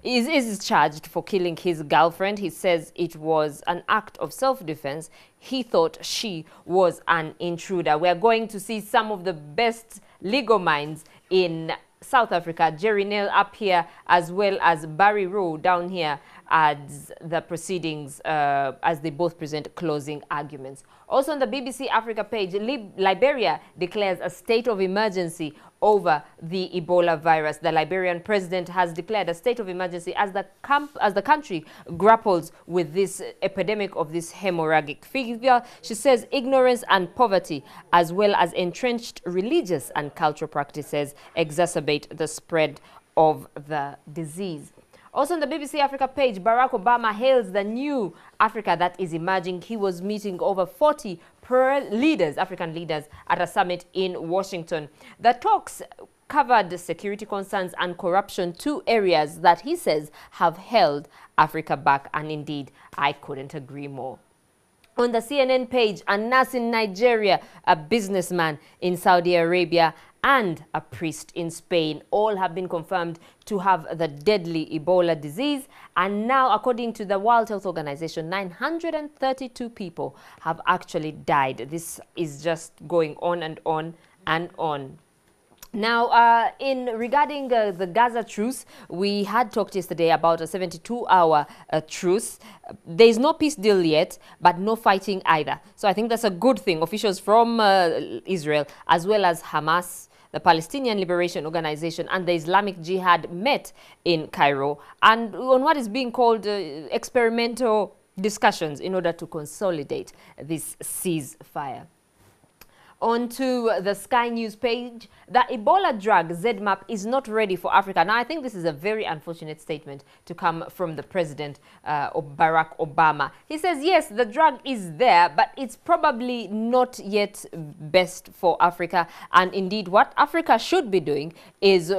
is charged for killing his girlfriend. He says it was an act of self-defense. He thought she was an intruder. We are going to see some of the best legal minds in South Africa. Jerry Neal up here, as well as Barry Rowe down here as the proceedings, as they both present closing arguments. Also on the BBC Africa page, Liberia declares a state of emergency over the Ebola virus. The Liberian president has declared a state of emergency as the country grapples with this epidemic of this hemorrhagic fever. She says ignorance and poverty, as well as entrenched religious and cultural practices, exacerbate the spread of the disease. Also on the BBC Africa page, Barack Obama hails the new Africa that is emerging. He was meeting over 40 leaders, African leaders, at a summit in Washington. The talks covered security concerns and corruption, 2 areas that he says have held Africa back. And indeed, I couldn't agree more. On the CNN page, a nurse in Nigeria, a businessman in Saudi Arabia, and a priest in Spain all have been confirmed to have the deadly Ebola disease. And now, according to the World Health Organization, 932 people have actually died. This is just going on and on and on. Now, regarding the Gaza truce, we had talked yesterday about a 72-hour truce. There is no peace deal yet, but no fighting either. So I think that's a good thing. Officials from Israel, as well as Hamas, the Palestinian Liberation Organization, and the Islamic Jihad met in Cairo and on what is being called experimental discussions in order to consolidate this ceasefire. On to the Sky News page, the Ebola drug ZMapp is not ready for Africa. Now, I think this is a very unfortunate statement to come from the president, Barack Obama. He says, yes, the drug is there, but it's probably not yet best for Africa. And indeed, what Africa should be doing is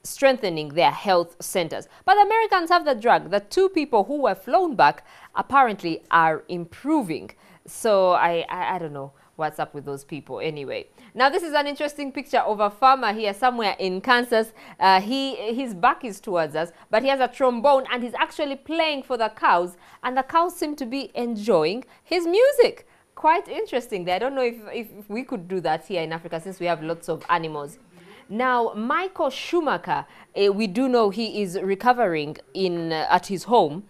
strengthening their health centers. But the Americans have the drug. The 2 people who were flown back apparently are improving. So I don't know what's up with those people anyway. Now this is an interesting picture of a farmer here somewhere in Kansas. His back is towards us, but he has a trombone and he's actually playing for the cows, and the cows seem to be enjoying his music. Quite interesting there. I don't know if we could do that here in Africa, since we have lots of animals. Now, Michael Schumacher, we do know he is recovering at his home.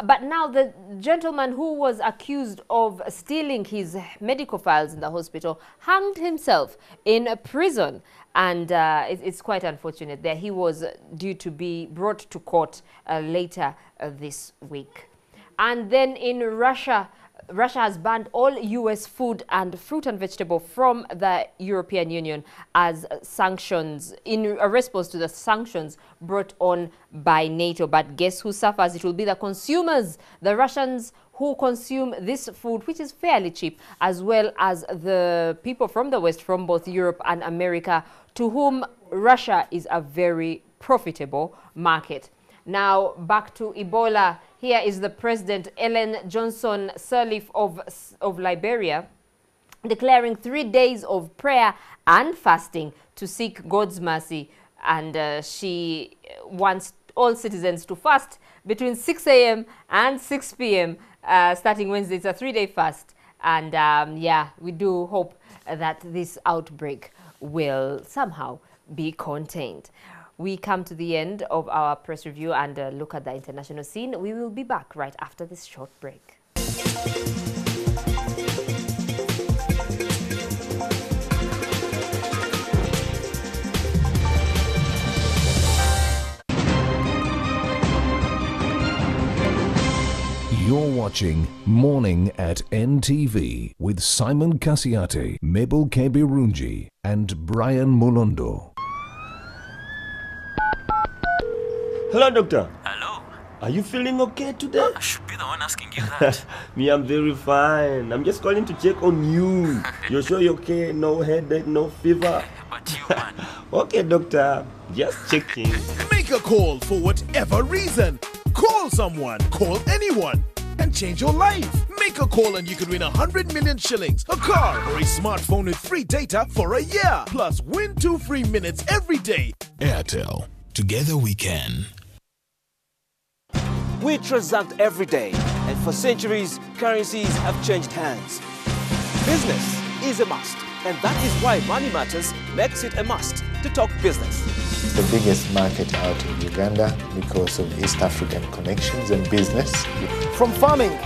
But now the gentleman who was accused of stealing his medical files in the hospital hanged himself in a prison. And it's quite unfortunate that he was due to be brought to court later this week. And then in Russia, Russia has banned all U.S. food and fruit and vegetable from the European Union as sanctions, in a response to the sanctions brought on by NATO. But guess who suffers? It will be the consumers, the Russians who consume this food, which is fairly cheap, as well as the people from the West, from both Europe and America, to whom Russia is a very profitable market. Now, back to Ebola. Here is the President, Ellen Johnson Sirleaf of Liberia, declaring 3 days of prayer and fasting to seek God's mercy. And she wants all citizens to fast between 6 a.m. and 6 p.m. Starting Wednesday. It's a 3-day fast. And yeah, we do hope that this outbreak will somehow be contained. We come to the end of our press review and look at the international scene. We will be back right after this short break. You're watching Morning at NTV with Simon Kasiate, Mabel Kebirunji and Brian Molondo. Hello, doctor. Hello. Are you feeling okay today? I should be the one asking you that. Me, I'm very fine. I'm just calling to check on you. You're sure you're okay? No headache, no fever? But you, man. Okay, doctor. Just checking. Make a call for whatever reason. Call someone, call anyone, and change your life. Make a call and you could win 100 million shillings, a car, or a smartphone with free data for a year. Plus, win 2 free minutes every day. Airtel. Together we can. We transact every day, and for centuries, currencies have changed hands. Business is a must, and that is why Money Matters makes it a must to talk business. It's the biggest market out in Uganda because of East African connections and business. From farming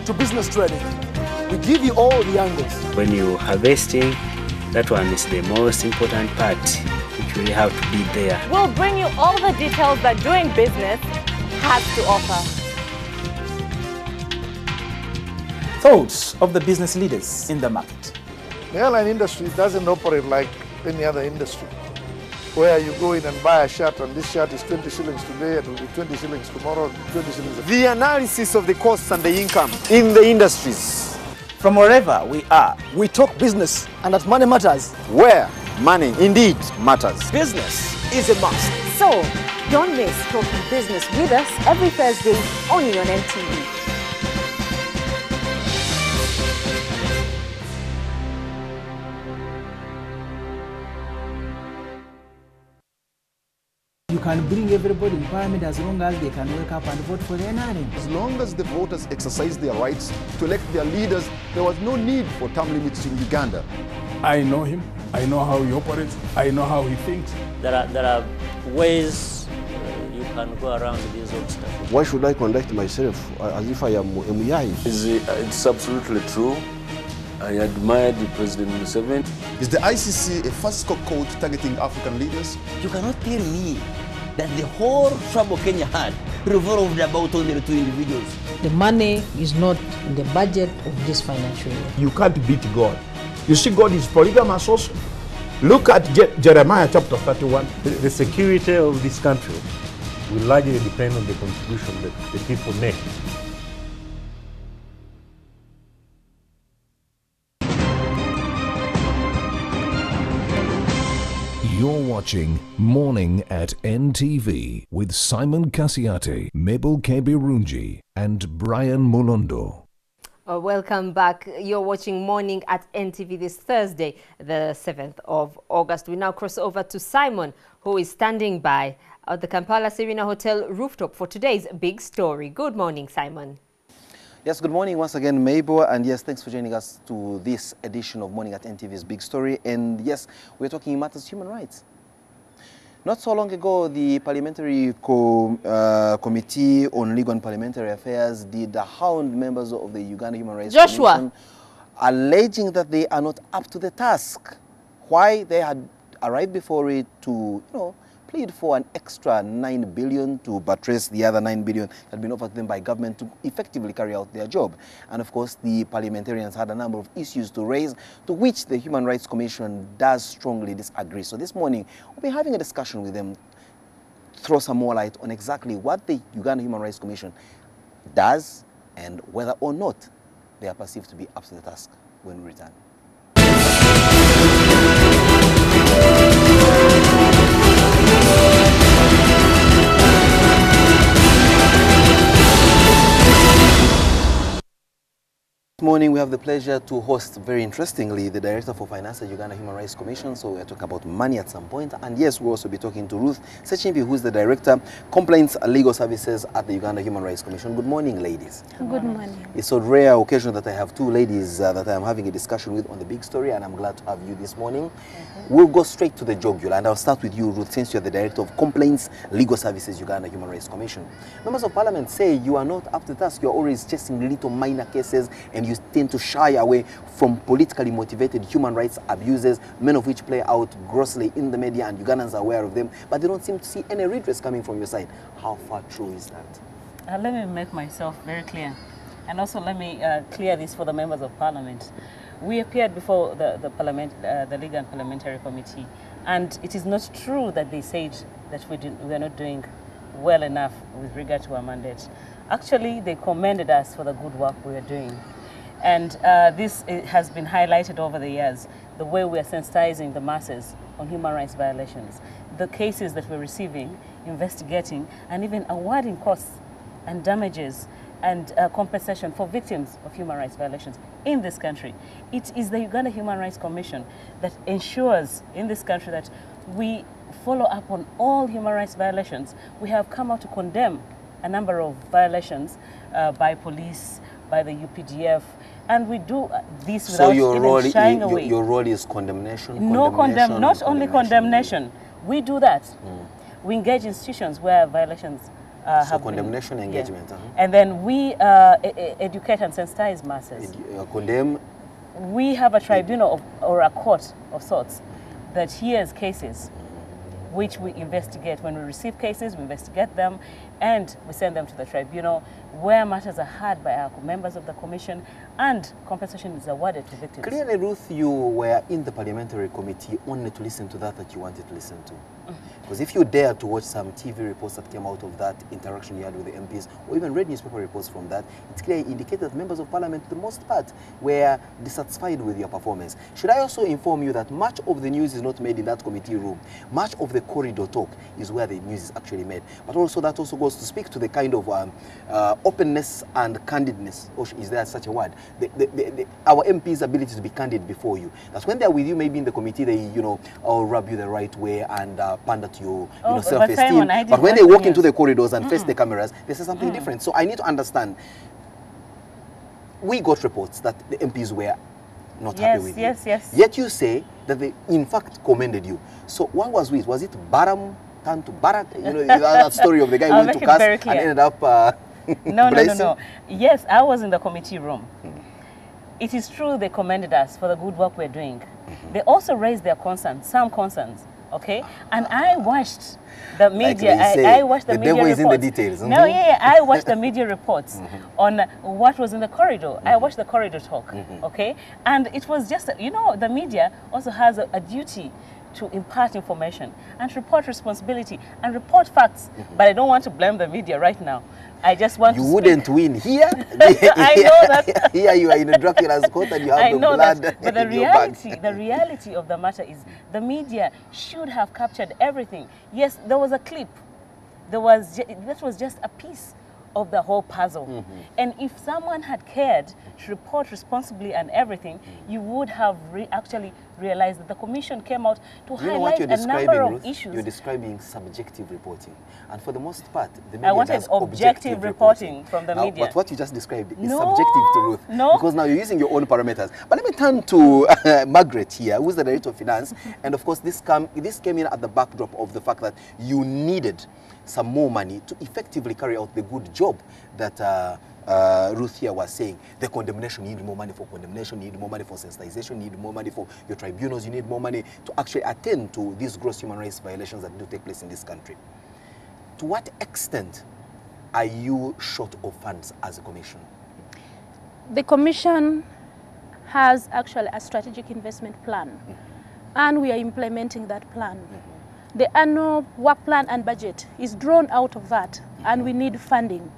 to business trading, we give you all the angles. When you're harvesting, that one is the most important part, which we have to be there. We'll bring you all the details that doing business has to offer. Thoughts of the business leaders in the market. The airline industry doesn't operate like any other industry, where you go in and buy a shirt and this shirt is 20 shillings today, it will be 20 shillings tomorrow, 20 shillings. The analysis of the costs and the income in the industries. From wherever we are, we talk business, and at Money Matters, where money indeed matters. Business is a must. So, don't miss talking business with us every Thursday only on NTV. You can bring everybody in parliament as long as they can wake up and vote for their NRM. As long as the voters exercise their rights to elect their leaders, there was no need for term limits in Uganda. I know him. I know how he operates. I know how he thinks. There are ways you can go around these obstacles. Why should I conduct myself as if I am Muyai? It's absolutely true. I admired President Museveni. Is the ICC a fiscal code targeting African leaders? You cannot tell me that the whole trouble Kenya had revolved about only the 2 individuals. The money is not in the budget of this financial year. You can't beat God. You see, God is polygamous also. Look at Jeremiah chapter 31. The security of this country will largely depend on the contribution that the people make. You're watching Morning at NTV with Simon Kasiate, Mabel Kebirunji, and Brian Mulondo. Welcome back. You're watching Morning at NTV this Thursday, the 7th of August. We now cross over to Simon, who is standing by at the Kampala Serena Hotel rooftop for today's big story. Good morning, Simon. Yes, good morning once again, Mabel, and yes, thanks for joining us to this edition of Morning at NTV's Big Story. And yes, we're talking matters of human rights. Not so long ago, the Parliamentary Committee on Legal and Parliamentary Affairs did hound members of the Uganda Human Rights Commission, alleging that they are not up to the task. Why they had arrived before it to, plead for an extra 9 billion to buttress the other 9 billion that had been offered to them by government to effectively carry out their job. And of course, the parliamentarians had a number of issues to raise, to which the Human Rights Commission does strongly disagree. So this morning, we'll be having a discussion with them, throw some more light on exactly what the Uganda Human Rights Commission does and whether or not they are perceived to be up to the task when we return. This morning we have the pleasure to host, very interestingly, the Director for Finance at Uganda Human Rights Commission. So we're talking about money at some point. And yes, we'll also be talking to Ruth Sechimbi, who's the Director, Complaints and Legal Services at the Uganda Human Rights Commission. Good morning, ladies. Good morning. It's a rare occasion that I have two ladies that I'm having a discussion with on the big story, and I'm glad to have you this morning. We'll go straight to the jugular, and I'll start with you, Ruth, since you're the Director of Complaints, Legal Services, Uganda Human Rights Commission. Members of Parliament say you are not up to the task. You're always chasing little minor cases, and you tend to shy away from politically motivated human rights abuses, many of which play out grossly in the media, and Ugandans are aware of them, but they don't seem to see any redress coming from your side. How far true is that? Let me make myself very clear, and also let me clear this for the members of Parliament. We appeared before the Legal and Parliamentary Committee, and it is not true that they said that we are not doing well enough with regard to our mandate. Actually, they commended us for the good work we are doing. And this has been highlighted over the years, the way we are sensitizing the masses on human rights violations, the cases that we're receiving, investigating, and even awarding costs and damages and compensation for victims of human rights violations in this country. It is the Uganda Human Rights Commission that ensures in this country that we follow up on all human rights violations. We have come out to condemn a number of violations by police, by the UPDF, and we do this without even shying away. Your role is condemnation? Not only condemnation. We do that. We engage institutions where violations have condemnation been, engagement. And then we educate and sensitize masses. Condemn. We have a tribunal or a court of sorts that hears cases which we investigate. When we receive cases, we investigate them and we send them to the tribunal where matters are heard by our members of the commission and compensation is awarded to victims. Clearly, Ruth, you were in the parliamentary committee only to listen to that you wanted to listen to. Because if you dare to watch some TV reports that came out of that interaction you had with the MPs, or even read newspaper reports from that, it clearly indicated that members of parliament, for the most part, were dissatisfied with your performance. Should I also inform you that much of the news is not made in that committee room? Much of the corridor talk is where the news is actually made. But also that also goes to speak to the kind of openness and candidness, or is there such a word? Our MPs' ability to be candid before you. That's when they're with you, maybe in the committee, they, rub you the right way and pander to your self-esteem. But when they walk into the corridors and face the cameras, this is something different. So I need to understand. We got reports that the MPs were not happy with you. Yes. Yet you say that they, in fact, commended you. So what was it? Was it Baram turned to Barak? That story of the guy who went to cast and ended up... No. Yes, I was in the committee room. It is true they commended us for the good work we're doing. They also raised their concerns, some concerns, okay? And I watched the media. I watched the media reports. The devil is in the details. No, I watched the media reports on what was in the corridor. I watched the corridor talk, okay? And it was just, the media also has a duty to impart information and to report responsibility and report facts. But I don't want to blame the media right now. I just want to You wouldn't win here. I know that. Here you are in a Dracula's court and you have the blood that. But the in your bag. reality of the matter is the media should have captured everything. Yes, there was a clip. That was just a piece of the whole puzzle. And if someone had cared to report responsibly and everything, you would have actually realized that the commission came out to highlight a number of issues. You're describing subjective reporting. And for the most part, the media I wanted does objective reporting from the media. But what you just described is subjective to Ruth. No. Because now you're using your own parameters. But let me turn to Margaret here, who's the Director of Finance. And of course, this came in at the backdrop of the fact that you needed some more money to effectively carry out the good job that Ruth here was saying. The condemnation, you need more money for condemnation, you need more money for sensitization, you need more money for your tribunals, you need more money to actually attend to these gross human rights violations that do take place in this country. To what extent are you short of funds as a commission? The commission has actually a strategic investment plan, and we are implementing that plan. The annual work plan and budget is drawn out of that, and we need funding.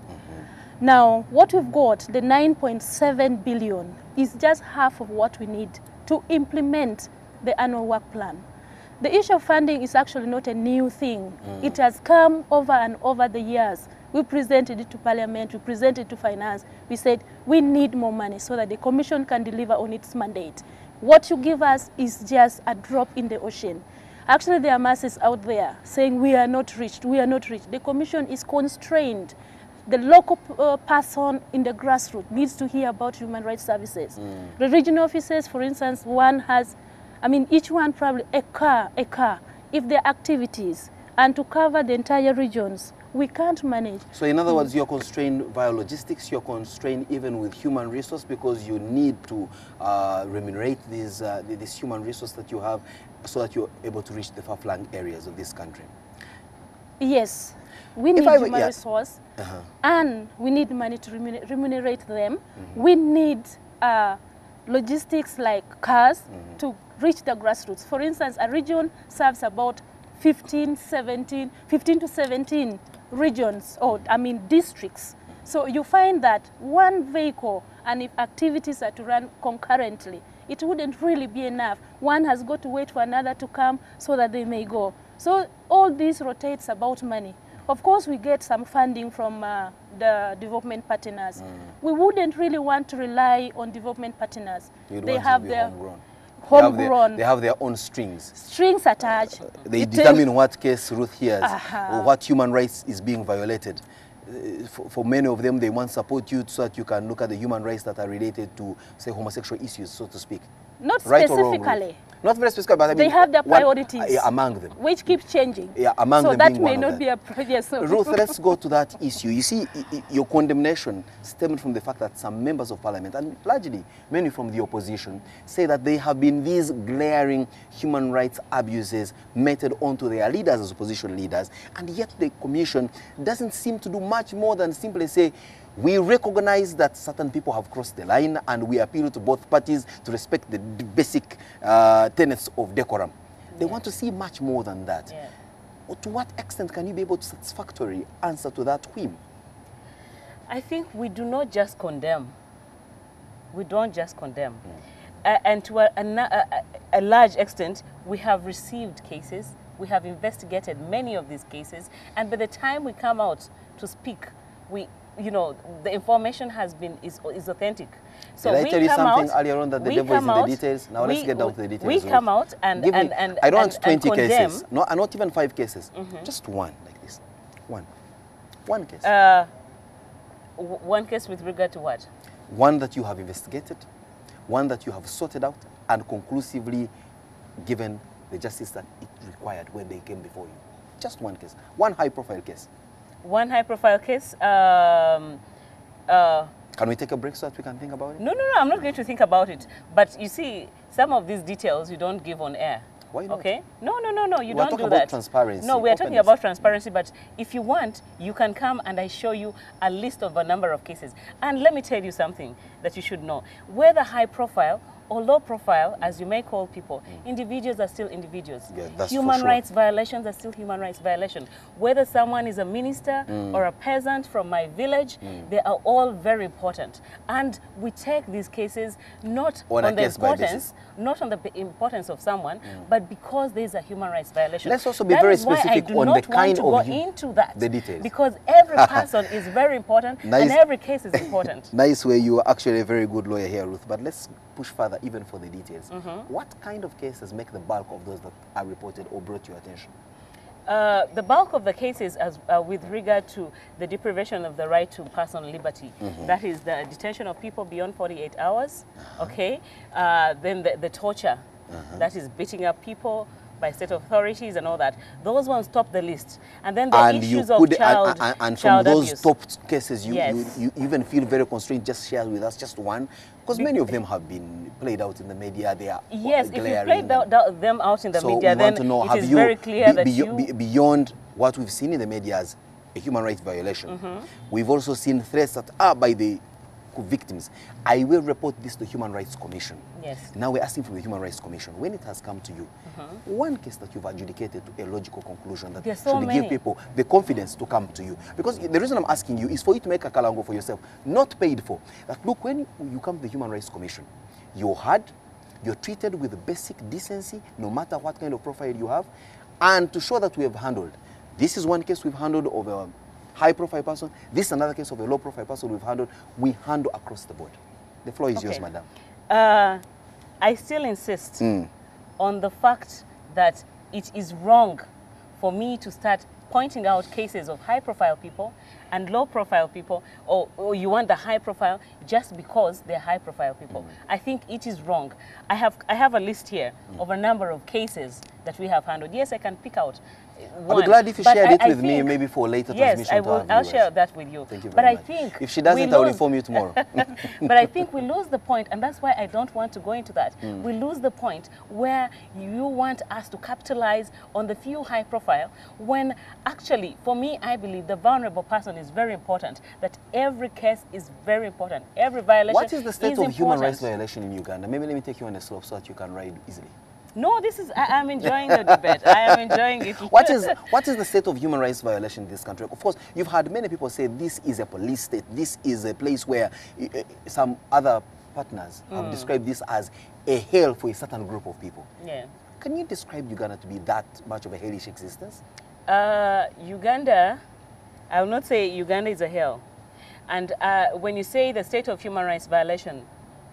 Now, what we've got, the 9.7 billion, is just half of what we need to implement the annual work plan. The issue of funding is actually not a new thing. It has come over and over the years. We presented it to Parliament, we presented it to Finance. We said we need more money so that the Commission can deliver on its mandate. What you give us is just a drop in the ocean. Actually, there are masses out there saying we are not reached, we are not reached. The Commission is constrained. The local person in the grassroots needs to hear about human rights services. The regional offices, for instance, one has, each one probably a car, if their activities, and to cover the entire regions, we can't manage. So in other words, you're constrained via logistics, you're constrained even with human resource because you need to remunerate this human resource that you have so that you're able to reach the far-flung areas of this country. Yes, we need human resource and we need money to remunerate them. We need logistics like cars to reach the grassroots. For instance, a region serves about 15 to 17 regions, or districts. So you find that one vehicle, and if activities are to run concurrently, it wouldn't really be enough. One has got to wait for another to come so that they may go. So all this rotates about money. Of course, we get some funding from the development partners. We wouldn't really want to rely on development partners. They have their homegrown. They have their own strings. Strings attached. They determine what case Ruth hears, or what human rights is being violated. For many of them, they want to support you so that you can look at the human rights that are related to, say, homosexual issues, so to speak. Not right specifically. Not very specific, but they have their priorities among them, which keeps changing. Yeah, among so them that being may one not of be a yes. Ruth, let's go to that issue. You see, your condemnation stemmed from the fact that some members of Parliament, and largely many from the opposition, say that there have been these glaring human rights abuses meted onto their leaders as opposition leaders, and yet the Commission doesn't seem to do much more than simply say, we recognize that certain people have crossed the line and we appeal to both parties to respect the basic tenets of decorum. They want to see much more than that. To what extent can you be able to satisfactorily answer to that whim? I think we do not just condemn. We don't just condemn. And to a large extent, we have received cases. We have investigated many of these cases. And by the time we come out to speak, the information is authentic. So did I tell you something earlier on that the devil is in the details? Now let's get down to the details. We come out and I don't want 20 cases, not even 5 cases, just one like this. One case. One case with regard to what? One that you have investigated, one that you have sorted out and conclusively given the justice that it required when they came before you. Just one case, one high-profile case. One high-profile case. Can we take a break so that we can think about it? No, I'm not going to think about it. But you see, some of these details you don't give on air. Why not? Okay? No, you don't do that. We're talking about transparency. No, we're talking about transparency, but if you want, you can come and I show you a list of a number of cases. And let me tell you something that you should know. Whether high-profile or low profile, as you may call people, individuals are still individuals. Yeah, that's human for sure. rights violations are still human rights violations. Whether someone is a minister or a peasant from my village, they are all very important. And we take these cases not on the importance, not on the importance of someone, but because there is a human rights violation. Let's also be very specific on the kind of into that, the details. because every person is very important and every case is important. Nice way, you are actually a very good lawyer here, Ruth, but let's push further even for the details. What kind of cases make the bulk of those that are reported or brought to your attention? The bulk of the cases with regard to the deprivation of the right to personal liberty, that is the detention of people beyond 48 hours, okay? Then the torture, that is beating up people by state authorities and all that. Those ones top the list. And then the issues of child and from those abuse. top cases, you Yes. you even feel very constrained. Just share with us just one, because many of them have been played out in the media. They are Yes, if you glaring. played them out in the So media, we then want to know, it have is you very clear that you... beyond what we've seen in the media as a human rights violation, we've also seen threats that are by the victims. I will report this to Human Rights Commission. Yes. Now we're asking from the Human Rights Commission, when it has come to you, one case that you've adjudicated to a logical conclusion that There's so should many. give people the confidence to come to you. Because the reason I'm asking you is for you to make a kalango for yourself, not paid for. That look, when you come to the Human Rights Commission, you're heard, you're treated with basic decency, no matter what kind of profile you have, and to show that we have handled. This is one case we've handled of a high-profile person. This is another case of a low-profile person we've handled. We handle across the board. The floor is yours, madam. I still insist on the fact that it is wrong for me to start pointing out cases of high-profile people and low-profile people, or you want the high-profile just because they're high-profile people. I think it is wrong. I have a list here of a number of cases that we have handled. Yes, I can pick out one. I'll be glad if you But shared it with me, think- maybe for later yes, transmission. I will. to our I'll viewers. share that with you. Thank you very But much. I think if she doesn't, we I will lose- inform you tomorrow. But I think we lose the point, and that's why I don't want to go into that. We lose the point where you want us to capitalize on the few high profile, when actually, for me, I believe the vulnerable person is very important, that every case is very important. Every violation What is the state of human important. rights violation in Uganda? Maybe let me take you on a slope so that you can ride easily. No, this is, I'm enjoying the debate. I am enjoying it. What is the state of human rights violation in this country? Of course, you've had many people say this is a police state. This is a place where some other partners have described this as a hell for a certain group of people. Yeah. Can you describe Uganda to be that much of a hellish existence? Uganda, I will not say Uganda is a hell. And when you say the state of human rights violation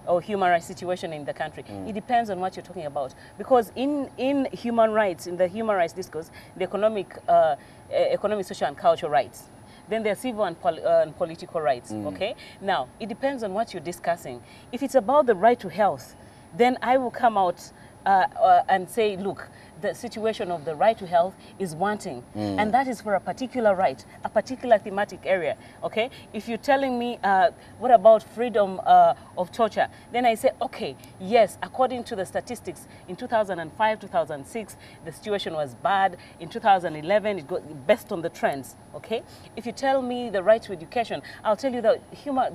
or human rights situation in the country, it depends on what you're talking about. Because in human rights, in the human rights discourse, the economic, social and cultural rights, then there are civil and political rights, okay? Now, it depends on what you're discussing. If it's about the right to health, then I will come out and say, look, the situation of the right to health is wanting. And that is for a particular right, a particular thematic area, okay? If you're telling me, what about freedom of torture? Then I say, okay, yes, according to the statistics, in 2005, 2006, the situation was bad. In 2011, it got best on the trends, okay? If you tell me the right to education, I'll tell you that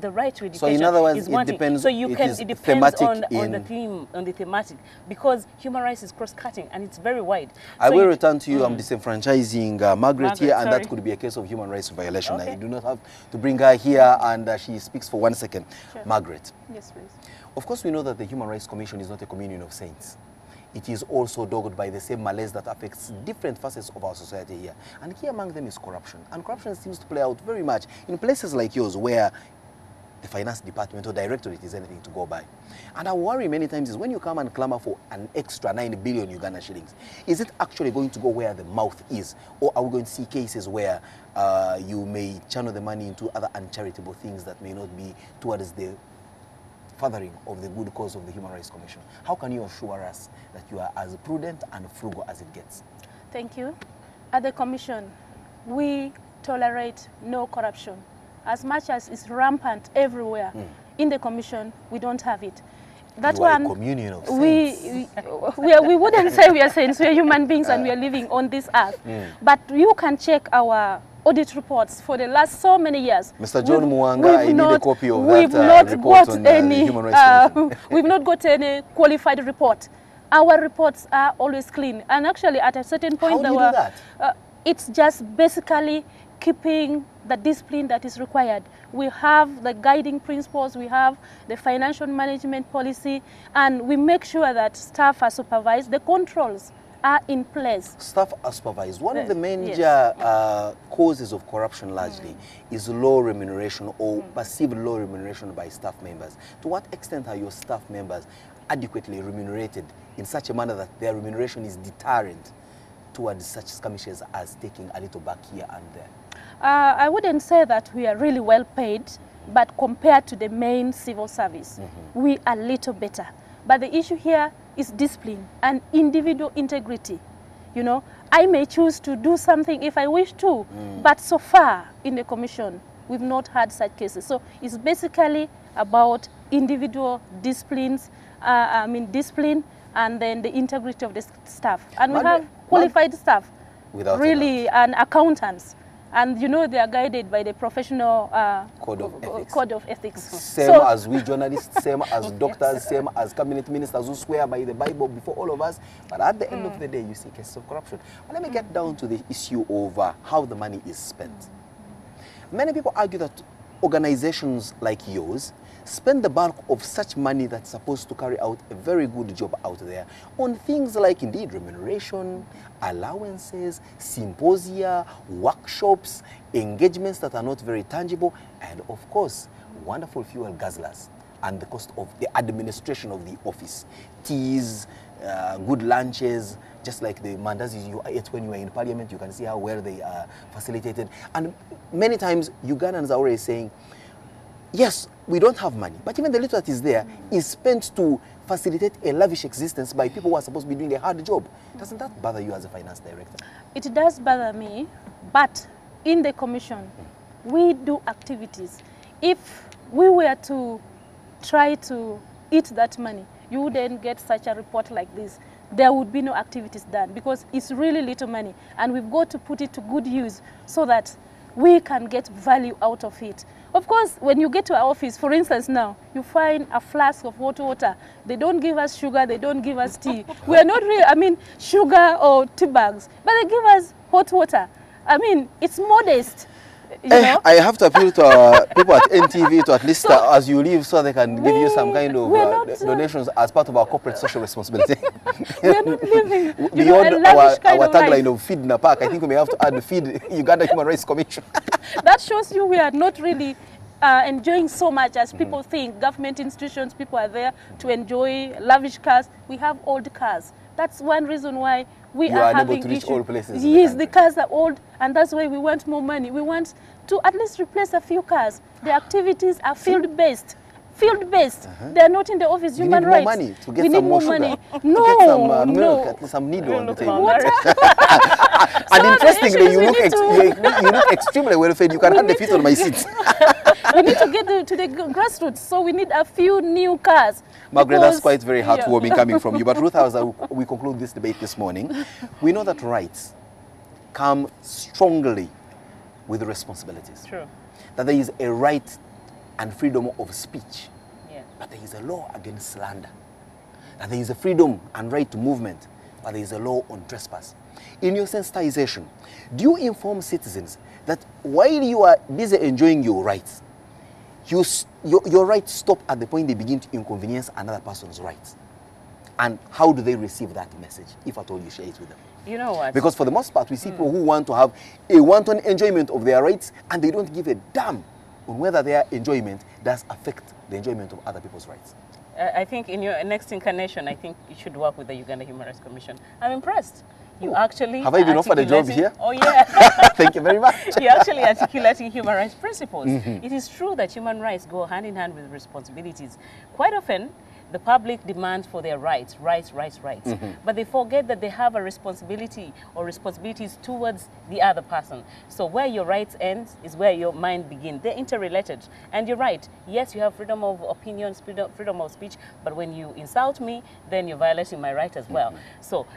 the right to education in other words, is it wanting. depends- So you it can, is it depends on thematic the theme, on the thematic, because human rights is cross-cutting and it's very wide. I So will you- return to you. I'm disenfranchising Margaret here, and sorry. that could be a case of human rights violation. Okay. I do not have to bring her here, and she speaks for 1 second. Sure. Margaret. Yes, please. Of course, we know that the Human Rights Commission is not a communion of saints. It is also dogged by the same malaise that affects different facets of our society here. And key among them is corruption. And corruption seems to play out very much in places like yours, where the finance department or directorate is anything to go by. And I worry many times is when you come and clamor for an extra 9 billion Uganda shillings, is it actually going to go where the mouth is? Or are we going to see cases where you may channel the money into other uncharitable things that may not be towards the furthering of the good cause of the Human Rights Commission? How can you assure us that you are as prudent and frugal as it gets? Thank you. At the Commission, we tolerate no corruption. As much as it's rampant everywhere, in the Commission, we don't have it. That You are one, a communion of we wouldn't say we are saints, we are human beings and we are living on this earth. But you can check our audit reports for the last so many years. Mr. John Muanga, I need a copy of that report on the Human Rights Commission. We've not got any qualified report. Our reports are always clean. And actually, at a certain point, how do you do that? It's just basically keeping the discipline that is required. We have the guiding principles, we have the financial management policy, and we make sure that staff are supervised. The controls are in place. Staff are supervised. One of the major causes of corruption largely is low remuneration or perceived low remuneration by staff members. To what extent are your staff members adequately remunerated in such a manner that their remuneration is deterrent towards such skirmishes as taking a little back here and there? I wouldn't say that we are really well paid, but compared to the main civil service, we are a little better. But the issue here is discipline and individual integrity. You know, I may choose to do something if I wish to, but so far in the commission, we've not had such cases. So it's basically about individual disciplines, discipline, and then the integrity of the staff. And we have qualified staff, really, and accountants. And you know, they are guided by the professional code of ethics. Same as we journalists, same as doctors, same as cabinet ministers who swear by the Bible before all of us. But at the end of the day, you see cases of corruption. But let me get down to the issue of how the money is spent. Many people argue that organizations like yours spend the bulk of such money that's supposed to carry out a very good job out there on things like, indeed, remuneration, allowances, symposia, workshops, engagements that are not very tangible, and of course, wonderful fuel guzzlers and the cost of the administration of the office. Teas, good lunches, just like the mandazis you ate when you were in parliament. You can see how well they are facilitated. And many times, Ugandans are always saying, yes, we don't have money, but even the little that is there is spent to facilitate a lavish existence by people who are supposed to be doing a hard job. Doesn't that bother you as a finance director? It does bother me, but in the commission, we do activities. If we were to try to eat that money, you wouldn't get such a report like this. There would be no activities done because it's really little money, and we've got to put it to good use so that we can get value out of it. Of course, when you get to our office, for instance now, you find a flask of hot water. They don't give us sugar, they don't give us tea. We are not really, sugar or tea bags, but they give us hot water. It's modest. You know? I have to appeal to our people at NTV to at least, as you leave, so they can give you some kind of donations as part of our corporate social responsibility. We are not living beyond our tagline of feed in a park. I think we may have to add feed Uganda Human Rights Commission. That shows you we are not really enjoying so much as people think. Government institutions, people are there to enjoy lavish cars. We have old cars. That's one reason why we are having to reach all places. Yes, the cars are old, and that's why we want more money. We want to at least replace a few cars. The activities are field-based. Field-based. They are not in the office. Human rights. We need more money to get we some need more money. Sugar, No, to get some milk, no. at least some needle on the table. Water. And interestingly, you look extremely well fed. You can have the feet on my seat. We need to get to the grassroots, so we need a few new cars. Margaret, that's quite very heartwarming coming from you. But Ruth, as we conclude this debate this morning, we know that rights come strongly with responsibilities. True. That there is a right and freedom of speech, but there is a law against slander. That there is a freedom and right to movement, but there is a law on trespass. In your sensitization, do you inform citizens that while you are busy enjoying your rights, your rights stop at the point they begin to inconvenience another person's rights? And how do they receive that message, if at all you share it with them? You know what? Because for the most part, we see people who want to have a wanton enjoyment of their rights, and they don't give a damn on whether their enjoyment does affect the enjoyment of other people's rights. I think in your next incarnation, I think you should work with the Uganda Human Rights Commission. I'm impressed. You actually have I been offered a job here? Oh yeah. Thank you very much. You're actually articulating human rights principles. It is true that human rights go hand in hand with responsibilities. Quite often, the public demands for their rights. But they forget that they have a responsibility or responsibilities towards the other person. So where your rights ends is where your mind begins. They're interrelated. And you're right. Yes, you have freedom of opinion, freedom of speech, but when you insult me, then you're violating my right as well. So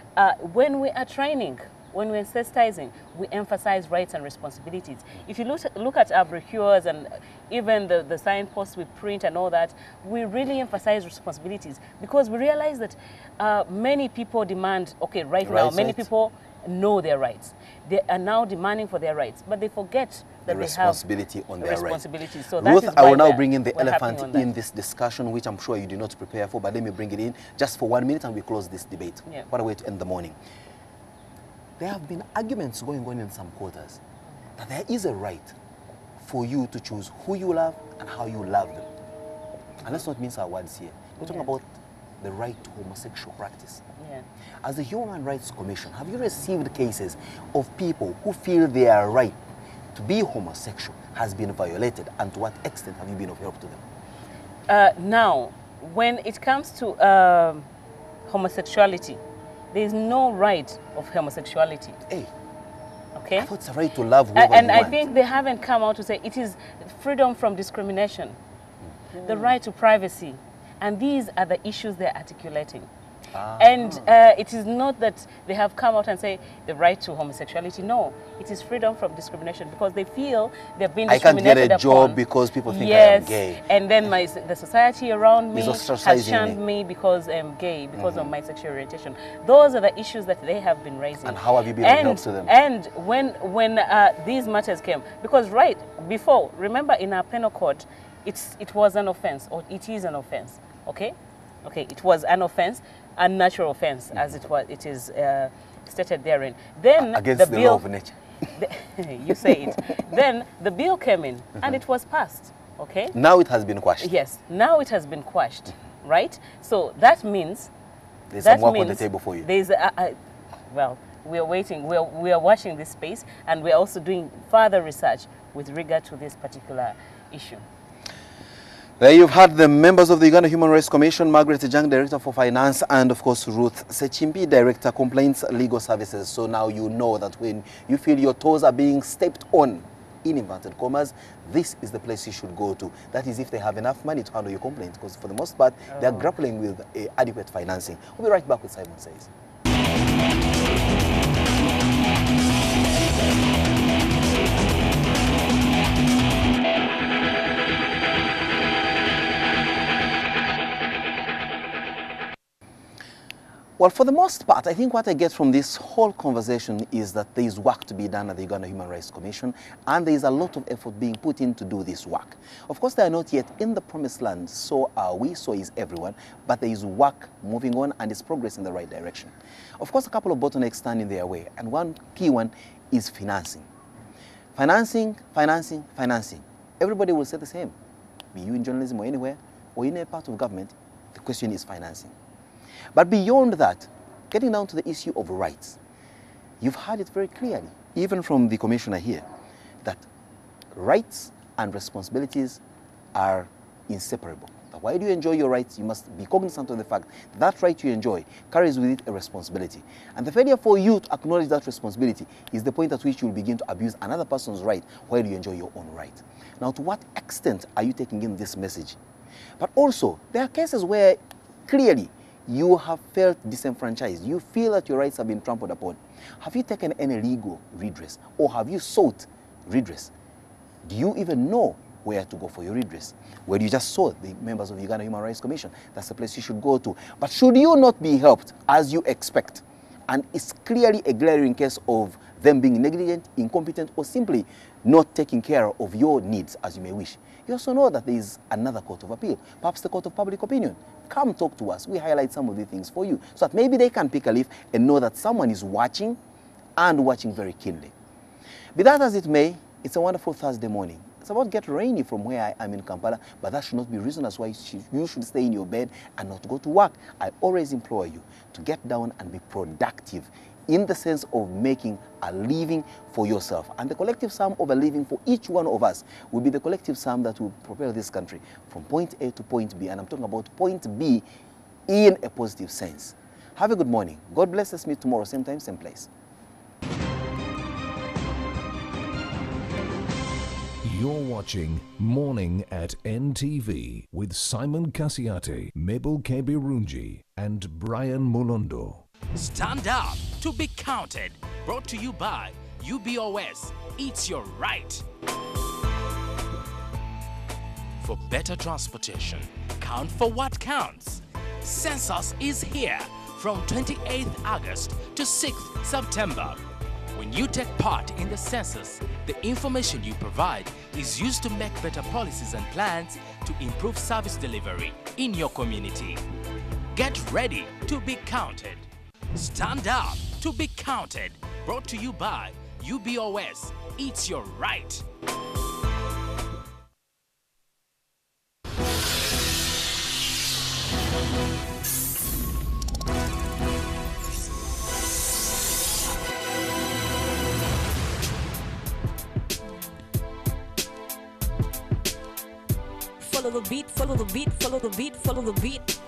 when we are training when we're sensitizing, we emphasize rights and responsibilities. If you look at our brochures and even the signposts we print and all that, we really emphasize responsibilities because we realize that many people demand, okay, now, many people know their rights. They are now demanding for their rights, but they forget that they have on their responsibility. Rights. So Ruth, I will now bring in the elephant in this discussion, which I'm sure you did not prepare for, but let me bring it in just for 1 minute and we close this debate. Yeah. What a way to end the morning. There have been arguments going on in some quarters that there is a right for you to choose who you love and how you love them. And let's not mince our words here. We're talking about the right to homosexual practice. Yeah. As the Human Rights Commission, have you received cases of people who feel their right to be homosexual has been violated, and to what extent have you been of help to them? Now, when it comes to homosexuality, there is no right of homosexuality. Hey. Okay? I thought it's a right to love whoever and you I want. think they haven't come out to say it is freedom from discrimination, the right to privacy, and these are the issues they're articulating. And it is not that they have come out and say the right to homosexuality. No, it is freedom from discrimination because they feel they've been discriminated upon. I can't get a job because people think I am gay. And then the society around me has shunned me because I'm gay, because of my sexual orientation. Those are the issues that they have been raising. And how have you been of help to them? And when these matters came, because before, remember in our penal code, it was an offense, or it is an offense, okay? Okay, it was an offense, unnatural offense, as it is stated therein. Then against the law of nature. You say it. Then the bill came in and it was passed. Okay. Now it has been quashed. Yes. Now it has been quashed, right? So that means there's some work on the table for you. There's well, we are waiting. We are watching this space, and we are also doing further research with regard to this particular issue. There you've had the members of the Uganda Human Rights Commission, Margaret Ejang, Director for Finance, and of course Ruth Sechimbi, Director, Complaints Legal Services. So now you know that when you feel your toes are being stepped on, in inverted commas, this is the place you should go to. That is if they have enough money to handle your complaints, because for the most part, they are grappling with adequate financing. We'll be right back with Simon Says. Well, for the most part, I think what I get from this whole conversation is that there is work to be done at the Uganda Human Rights Commission, and there is a lot of effort being put in to do this work. Of course, they are not yet in the promised land, so are we, so is everyone, but there is work moving on and it's progress in the right direction. Of course, a couple of bottlenecks stand in their way, and one key one is financing. Financing, financing, financing. Everybody will say the same. Be you in journalism or anywhere, or in a part of government, the question is financing. But beyond that, getting down to the issue of rights, you've heard it very clearly, even from the commissioner here, that rights and responsibilities are inseparable. That while you enjoy your rights, you must be cognizant of the fact that that right you enjoy carries with it a responsibility. And the failure for you to acknowledge that responsibility is the point at which you will begin to abuse another person's right while you enjoy your own right. Now, to what extent are you taking in this message? But also, there are cases where clearly you have felt disenfranchised. You feel that your rights have been trampled upon. Have you taken any legal redress, or have you sought redress? Do you even know where to go for your redress? Well, you just saw the members of the Uganda Human Rights Commission. That's the place you should go to. But should you not be helped as you expect, and it's clearly a glaring case of them being negligent, incompetent, or simply not taking care of your needs as you may wish, you also know that there is another court of appeal, perhaps the court of public opinion. Come talk to us. We highlight some of the things for you so that maybe they can pick a leaf and know that someone is watching, and watching very keenly. Be that as it may, it's a wonderful Thursday morning. It's about to get rainy from where I am in Kampala, but that should not be reason as why you should stay in your bed and not go to work. I always implore you to get down and be productive in the sense of making a living for yourself. And the collective sum of a living for each one of us will be the collective sum that will propel this country from point A to point B. And I'm talking about point B in a positive sense. Have a good morning. God bless us. Meet tomorrow, same time, same place. You're watching Morning at NTV with Simon Kasiate, Mabel Kebirunji, and Brian Mulondo. Stand up to be counted. Brought to you by UBOS. It's your right. For better transportation, count for what counts. Census is here from 28th August to 6th September. When you take part in the census, the information you provide is used to make better policies and plans to improve service delivery in your community. Get ready to be counted. Stand up to be counted. Brought to you by UBOS. It's your right. Follow the beat, follow the beat, follow the beat, follow the beat.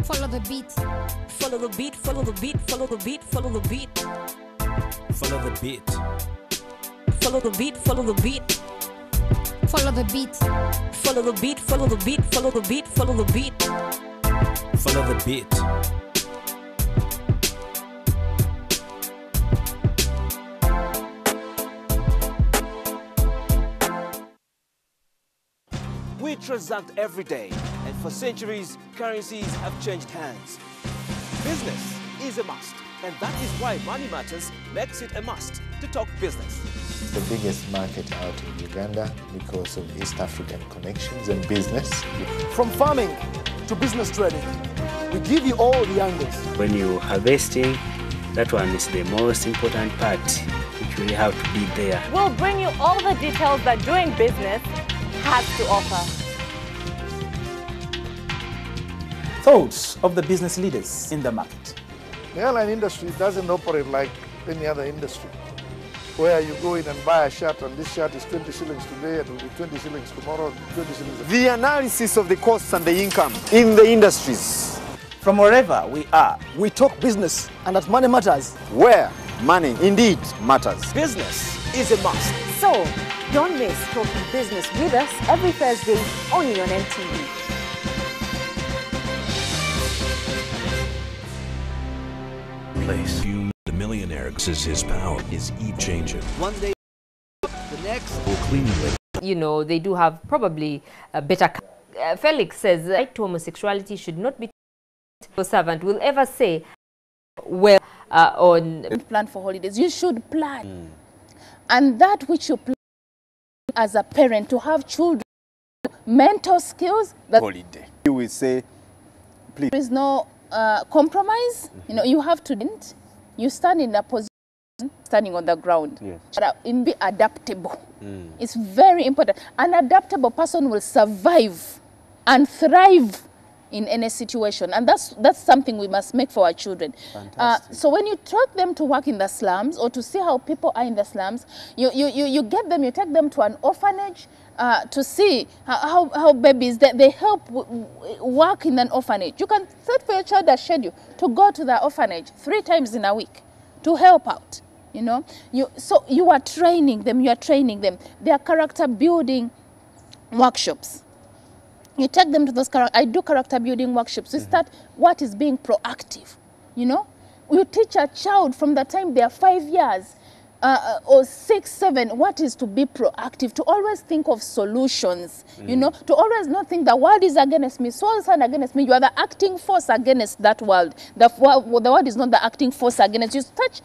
Follow the beat. Follow the beat, follow the beat, follow the beat, follow the beat. Follow the beat. Follow the beat, follow the beat. Follow the beat. Follow the beat, follow the beat, follow the beat, follow the beat. Follow the beat. We transact every day, and for centuries, currencies have changed hands. Business is a must, and that is why Money Matters makes it a must to talk business. The biggest market out in Uganda because of East African connections and business. From farming to business trading, we give you all the angles. When you're harvesting, that one is the most important part, which we have to be there. We'll bring you all the details that doing business has to offer. Thoughts of the business leaders in the market. The airline industry doesn't operate like any other industry, where you go in and buy a shirt and this shirt is 20 shillings today, it will be 20 shillings tomorrow, 20 shillings. The analysis of the costs and the income in the industries. From wherever we are, we talk business, and at Money Matters, where money indeed matters. Business is a must. So, don't miss Talking Business with us every Thursday only on NTV. Place. The millionaire says his power is changing. One day, the next will cleanly. You know, they do have probably a better. Felix says right to homosexuality should not be. No servant will ever say, well, on plan for holidays. You should plan, and that which you plan as a parent to have children, mental skills. That holiday. You will say, please. There is no compromise. You know, you have to. You stand in a position, standing on the ground. Yes. And be adaptable. It's very important. An adaptable person will survive and thrive in any situation, and that's something we must make for our children. So when you take them to work in the slums or to see how people are in the slums, you get them, you take them to an orphanage to see how babies, they help work in an orphanage. You can set for your child a schedule to go to the orphanage 3 times in a week to help out. You know, so you are training them. They are character building workshops. You take them to those I do character building workshops. We start what is being proactive. You know, you teach a child from the time they are 5 years or 6, 7, what is to be proactive, to always think of solutions, you know, to always not think the world is against me, souls are against me. You are the acting force against that world. The world is not the acting force against you. Start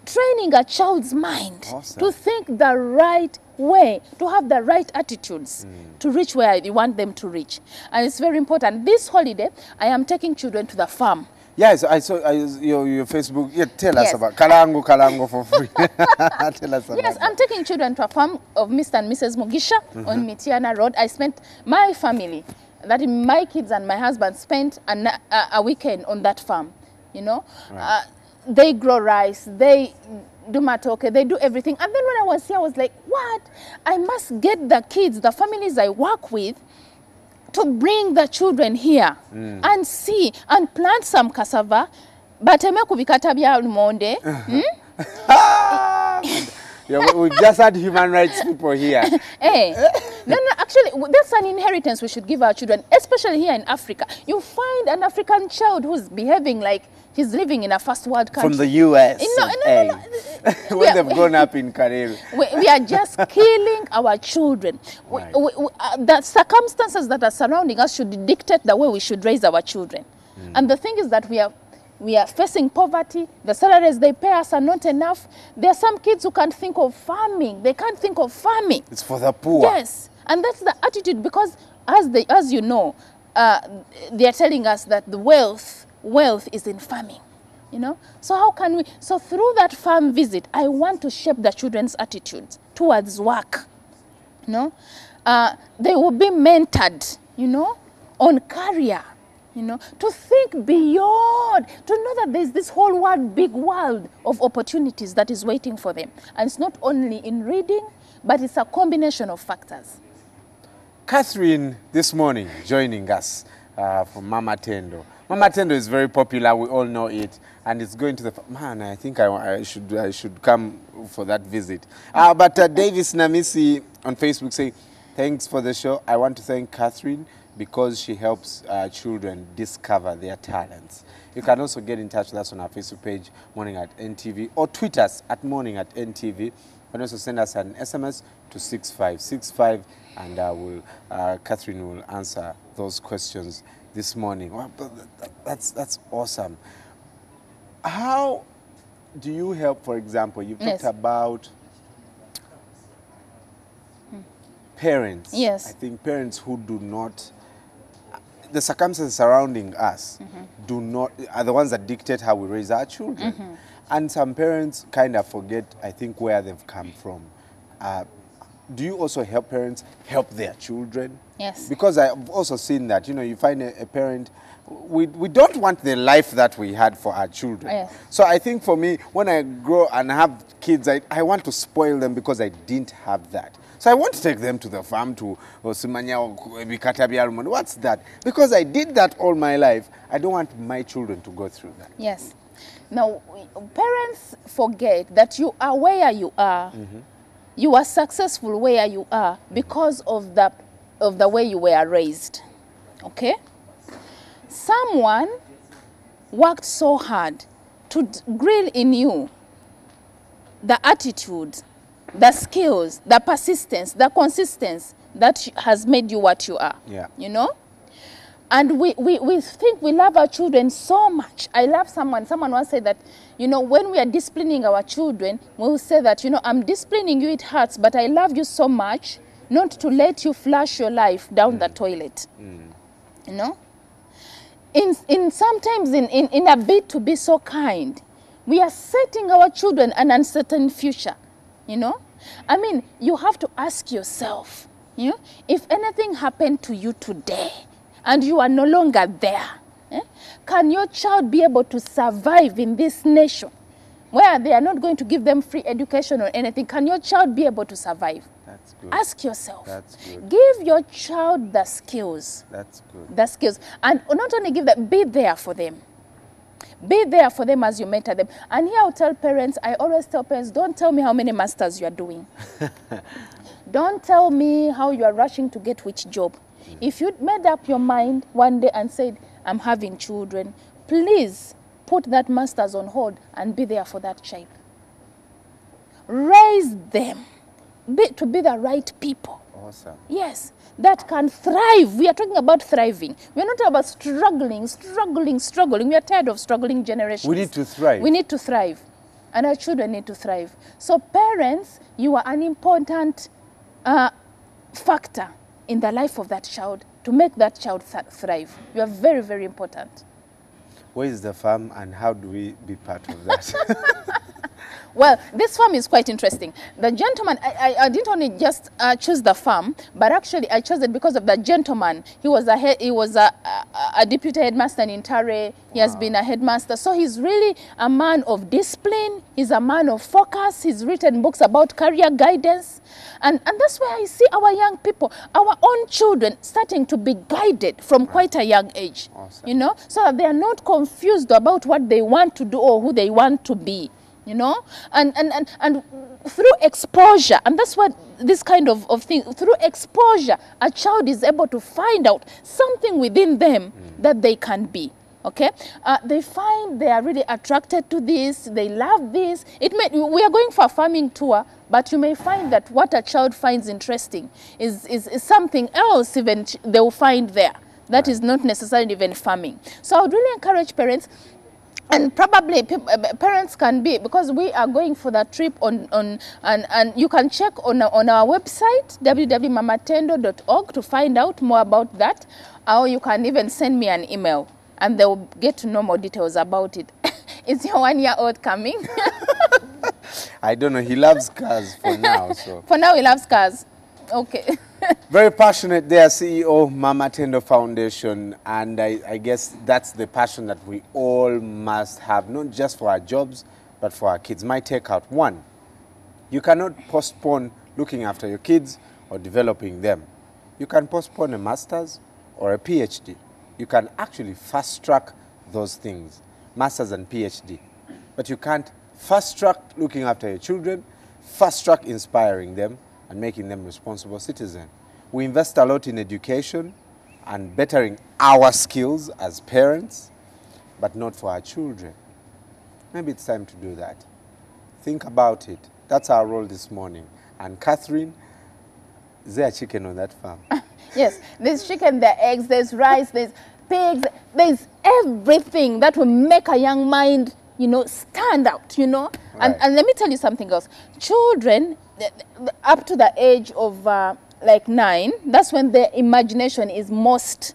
training a child's mind to think the right way, to have the right attitudes to reach where you want them to reach. And it's very important. This holiday, I am taking children to the farm. Yes, I saw your Facebook. Yeah, tell us about Kalango for free. Tell us about Yes, I'm taking children to a farm of Mr. and Mrs. Mugisha on Mitiana Road. I spent my family, that is my kids and my husband, spent a weekend on that farm. You know, right. They grow rice, they do matoke, they do everything. And then when I was here, I was like, what? I must get the kids, the families I work with, to bring the children here and see and plant some cassava. But yeah, we just had human rights people here. Hey, No, actually, that's an inheritance we should give our children, especially here in Africa. You find an African child who's behaving like he's living in a first world country. From the US. No. When they've grown up in Karelu. We are just killing our children. Right. The circumstances that are surrounding us should dictate the way we should raise our children. And the thing is that we are facing poverty. The salaries they pay us are not enough. There are some kids who can't think of farming. They can't think of farming. It's for the poor. Yes, and that's the attitude, because as you know, they are telling us that the wealth is in farming. You know, so how can we? So through that farm visit, I want to shape the children's attitudes towards work. You know, they will be mentored, you know, on career. You know, to think beyond, to know that there's this whole world, big world of opportunities that is waiting for them. And it's not only in reading, but it's a combination of factors. Catherine, this morning, joining us from Mama Tendo. Mama Tendo is very popular, we all know it, and it's going to the... Man, I think I should come for that visit. But Davis Namisi on Facebook saying, thanks for the show. I want to thank Catherine because she helps children discover their talents. You can also get in touch with us on our Facebook page, Morning at NTV, or tweet us at Morning at NTV. You can also send us an SMS to 6565, and Catherine will answer those questions this morning. Well, that's awesome. How do you help, for example, you've talked about parents. Yes. I think parents who do not... The circumstances surrounding us are the ones that dictate how we raise our children. And some parents kind of forget, I think, where they've come from. Do you also help parents help their children? Yes. Because I've also seen that, you know, you find a parent, we don't want the life that we had for our children. Yes. So I think for me, when I grow and have kids, I want to spoil them because I didn't have that. So I want to take them to the farm, to Osimanya, what's that? Because I did that all my life, I don't want my children to go through that. Yes. Now, parents forget that you are where you are. You are successful where you are because of the way you were raised. Okay? Someone worked so hard to grill in you the attitude, the skills, the persistence, the consistency that has made you what you are. Yeah. You know? And we think we love our children so much. I love someone once said that, you know, when we are disciplining our children, we will say that, you know, I'm disciplining you, it hurts, but I love you so much not to let you flush your life down the toilet. You know? Sometimes in a bid to be so kind, we are setting our children an uncertain future. You know? I mean, you have to ask yourself, you know, if anything happened to you today and you are no longer there, can your child be able to survive in this nation where they are not going to give them free education or anything? Can your child be able to survive? That's good. Ask yourself. That's good. Give your child the skills. That's good. The skills. And not only give them, be there for them. Be there for them as you mentor them. And here I'll tell parents, I always tell parents, don't tell me how many masters you are doing. Don't tell me how you are rushing to get which job. If you made up your mind one day and said, I'm having children, please put that masters on hold and be there for that child. Raise them to be the right people. Awesome. Yes, that can thrive. We are talking about thriving. We are not about struggling. We are tired of struggling generations. We need to thrive. We need to thrive. And our children need to thrive. So parents, you are an important factor in the life of that child to make that child thrive. You are very, very important. Where is the farm and how do we be part of that? Well, this farm is quite interesting. The gentleman, I didn't only just choose the farm, but actually I chose it because of the gentleman. He was a deputy headmaster in Tare. He has been a headmaster. So he's really a man of discipline. He's a man of focus. He's written books about career guidance. And that's where I see our young people, our own children, starting to be guided from quite a young age. Awesome. You know, so that they are not confused about what they want to do or who they want to be. you know, and through exposure, and that's what this kind of thing, through exposure, a child is able to find out something within them that they can be. Okay, they find they are really attracted to this, they love this. We are going for a farming tour, but you may find that what a child finds interesting is something else even they will find there. That is not necessarily even farming. So I would really encourage parents, and probably parents can be, because we are going for that trip and you can check on our website, www.mamatendo.org, to find out more about that, or you can even send me an email and they will get to know more details about it. Is your 1-year-old coming? I don't know, he loves cars for now. So. For now he loves cars. Okay. Very passionate there, CEO, Mama Tendo Foundation, and I guess that's the passion that we all must have, not just for our jobs, but for our kids. My takeout: 1, you cannot postpone looking after your kids or developing them. You can postpone a master's or a PhD. You can actually fast-track those things, master's and PhD. But you can't fast-track looking after your children, fast-track inspiring them, and making them responsible citizens. We invest a lot in education and bettering our skills as parents, but not for our children. Maybe it's time to do that. Think about it. That's our role this morning. And Catherine, is there a chicken on that farm? Yes, there's chicken, there are eggs, there's rice, there's pigs, there's everything that will make a young mind, you know, stand out, you know. Right. And let me tell you something else. Children, up to the age of like 9, that's when their imagination is most,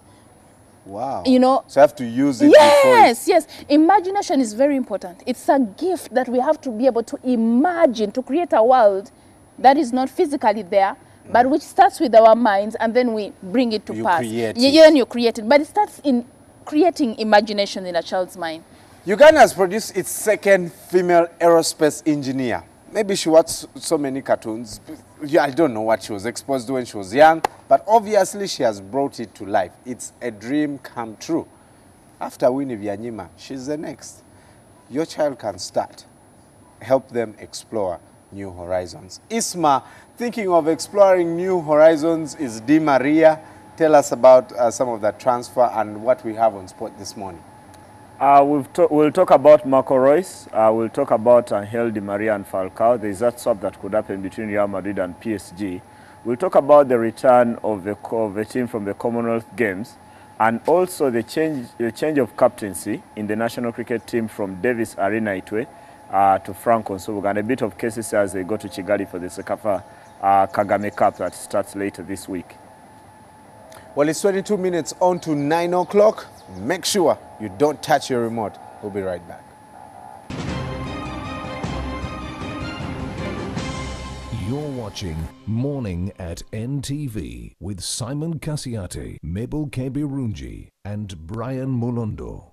you know. So you have to use it. Yes, yes. Imagination is very important. It's a gift that we have to be able to imagine, to create a world that is not physically there, but which starts with our minds, and then we bring it to pass. Then you create it. But it starts in creating imagination in a child's mind. Uganda has produced its 2nd female aerospace engineer. Maybe she watched so many cartoons. I don't know what she was exposed to when she was young, but obviously she has brought it to life. It's a dream come true. After Winnie Byanyima, she's the next. Your child can start. Help them explore new horizons. Isma, thinking of exploring new horizons, is Di Maria. Tell us about some of that transfer and what we have on spot this morning. We'll talk about Marco Reus. We'll talk about Angel Di Maria and Falcao. There's that swap that could happen between Real Madrid and PSG. We'll talk about the return of the team from the Commonwealth Games, and also the change of captaincy in the national cricket team from Davis Arinaitwe to Frank Onsubuga, and a bit of cases as they go to Kigali for the Sekafa Kagame Cup that starts later this week. Well, it's 22 minutes on to 9 o'clock. Make sure you don't touch your remote. We'll be right back. You're watching Morning at NTV with Simon Kasiate, Mabel Kebirunji, and Brian Mulondo.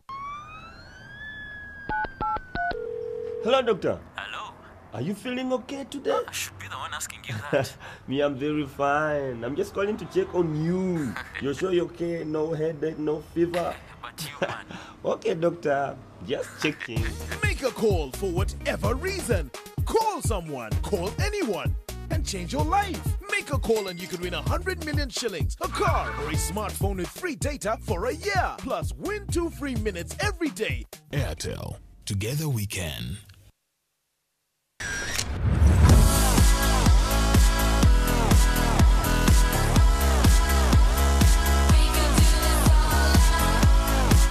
Hello, doctor. Hello. Are you feeling okay today? I should be the one asking you that. Me, I'm very fine. I'm just calling to check on you. You're sure you're okay? No headache, no fever? But you, man. Okay, doctor. Just checking. Make a call for whatever reason. Call someone, call anyone, and change your life. Make a call and you could win 100 million shillings, a car, or a smartphone with free data for a year. Plus, win 2 free minutes every day. Airtel. Together we can.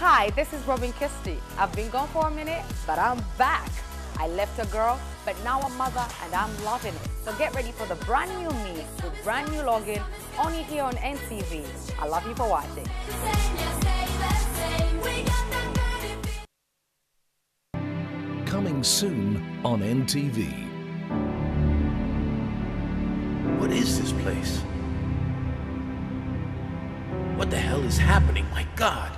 Hi, this is Robin Kirsty. I've been gone for a minute, but I'm back. I left a girl, but now a mother, and I'm loving it. So get ready for the brand new me with brand new login, only here on NTV. I love you for watching. Coming soon on NTV. What is this place? What the hell is happening? My God!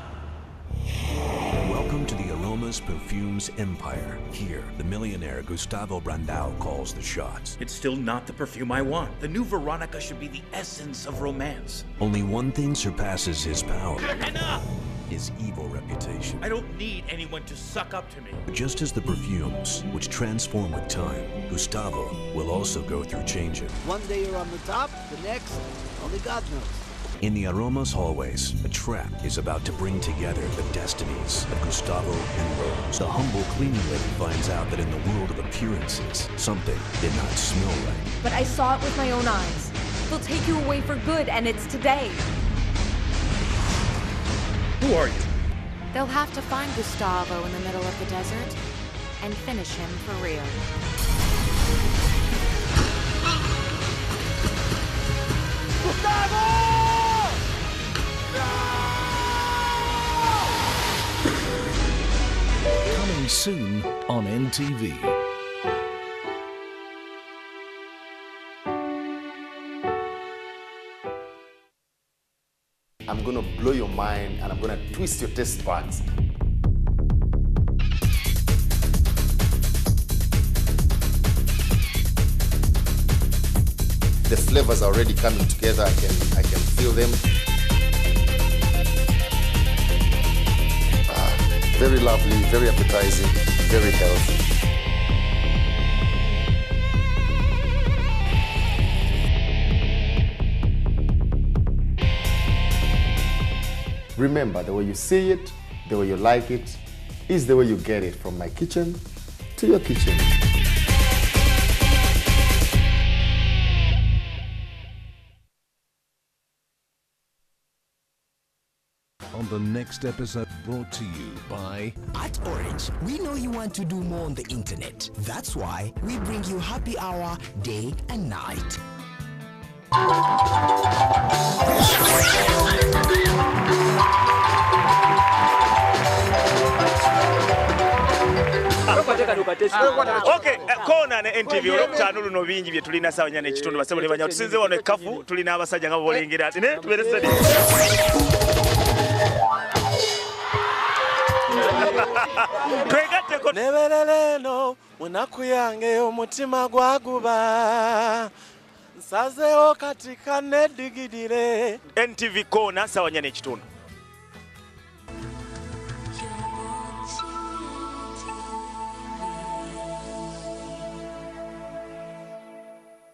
Welcome to the Aromas Perfumes Empire. Here, the millionaire Gustavo Brandao calls the shots. It's still not the perfume I want. The new Veronica should be the essence of romance. Only one thing surpasses his power. Enough! his evil reputation. I don't need anyone to suck up to me. Just as the perfumes, which transform with time, Gustavo will also go through changes. One day you're on the top, the next, only God knows. In the Aromas hallways, a trap is about to bring together the destinies of Gustavo and Rose. The humble cleaning lady finds out that in the world of appearances, something did not smell right. But I saw it with my own eyes. They'll take you away for good, and it's today. Who are you? They'll have to find Gustavo in the middle of the desert and finish him for real. Gustavo! Coming soon on NTV. I'm gonna blow your mind and I'm gonna twist your taste buds. The flavors are already coming together. I can feel them. Very lovely, very appetizing, very healthy. Remember, the way you see it, the way you like it, is the way you get it from my kitchen to your kitchen. On the next episode, brought to you by... At Orange, we know you want to do more on the internet. That's why we bring you happy hour day and night. Okay, kona ne NTV olokutano luno bingi bye tulina sawa nyane kitundu basebo ne banya tusinze wano ekafu tulina abasajja nga bolengera ati ne tuberese di twegatteko nebereleno munakuyange omutima gwaguba nsazeewo katika nedigidire NTV kona sawa nyane kitundu.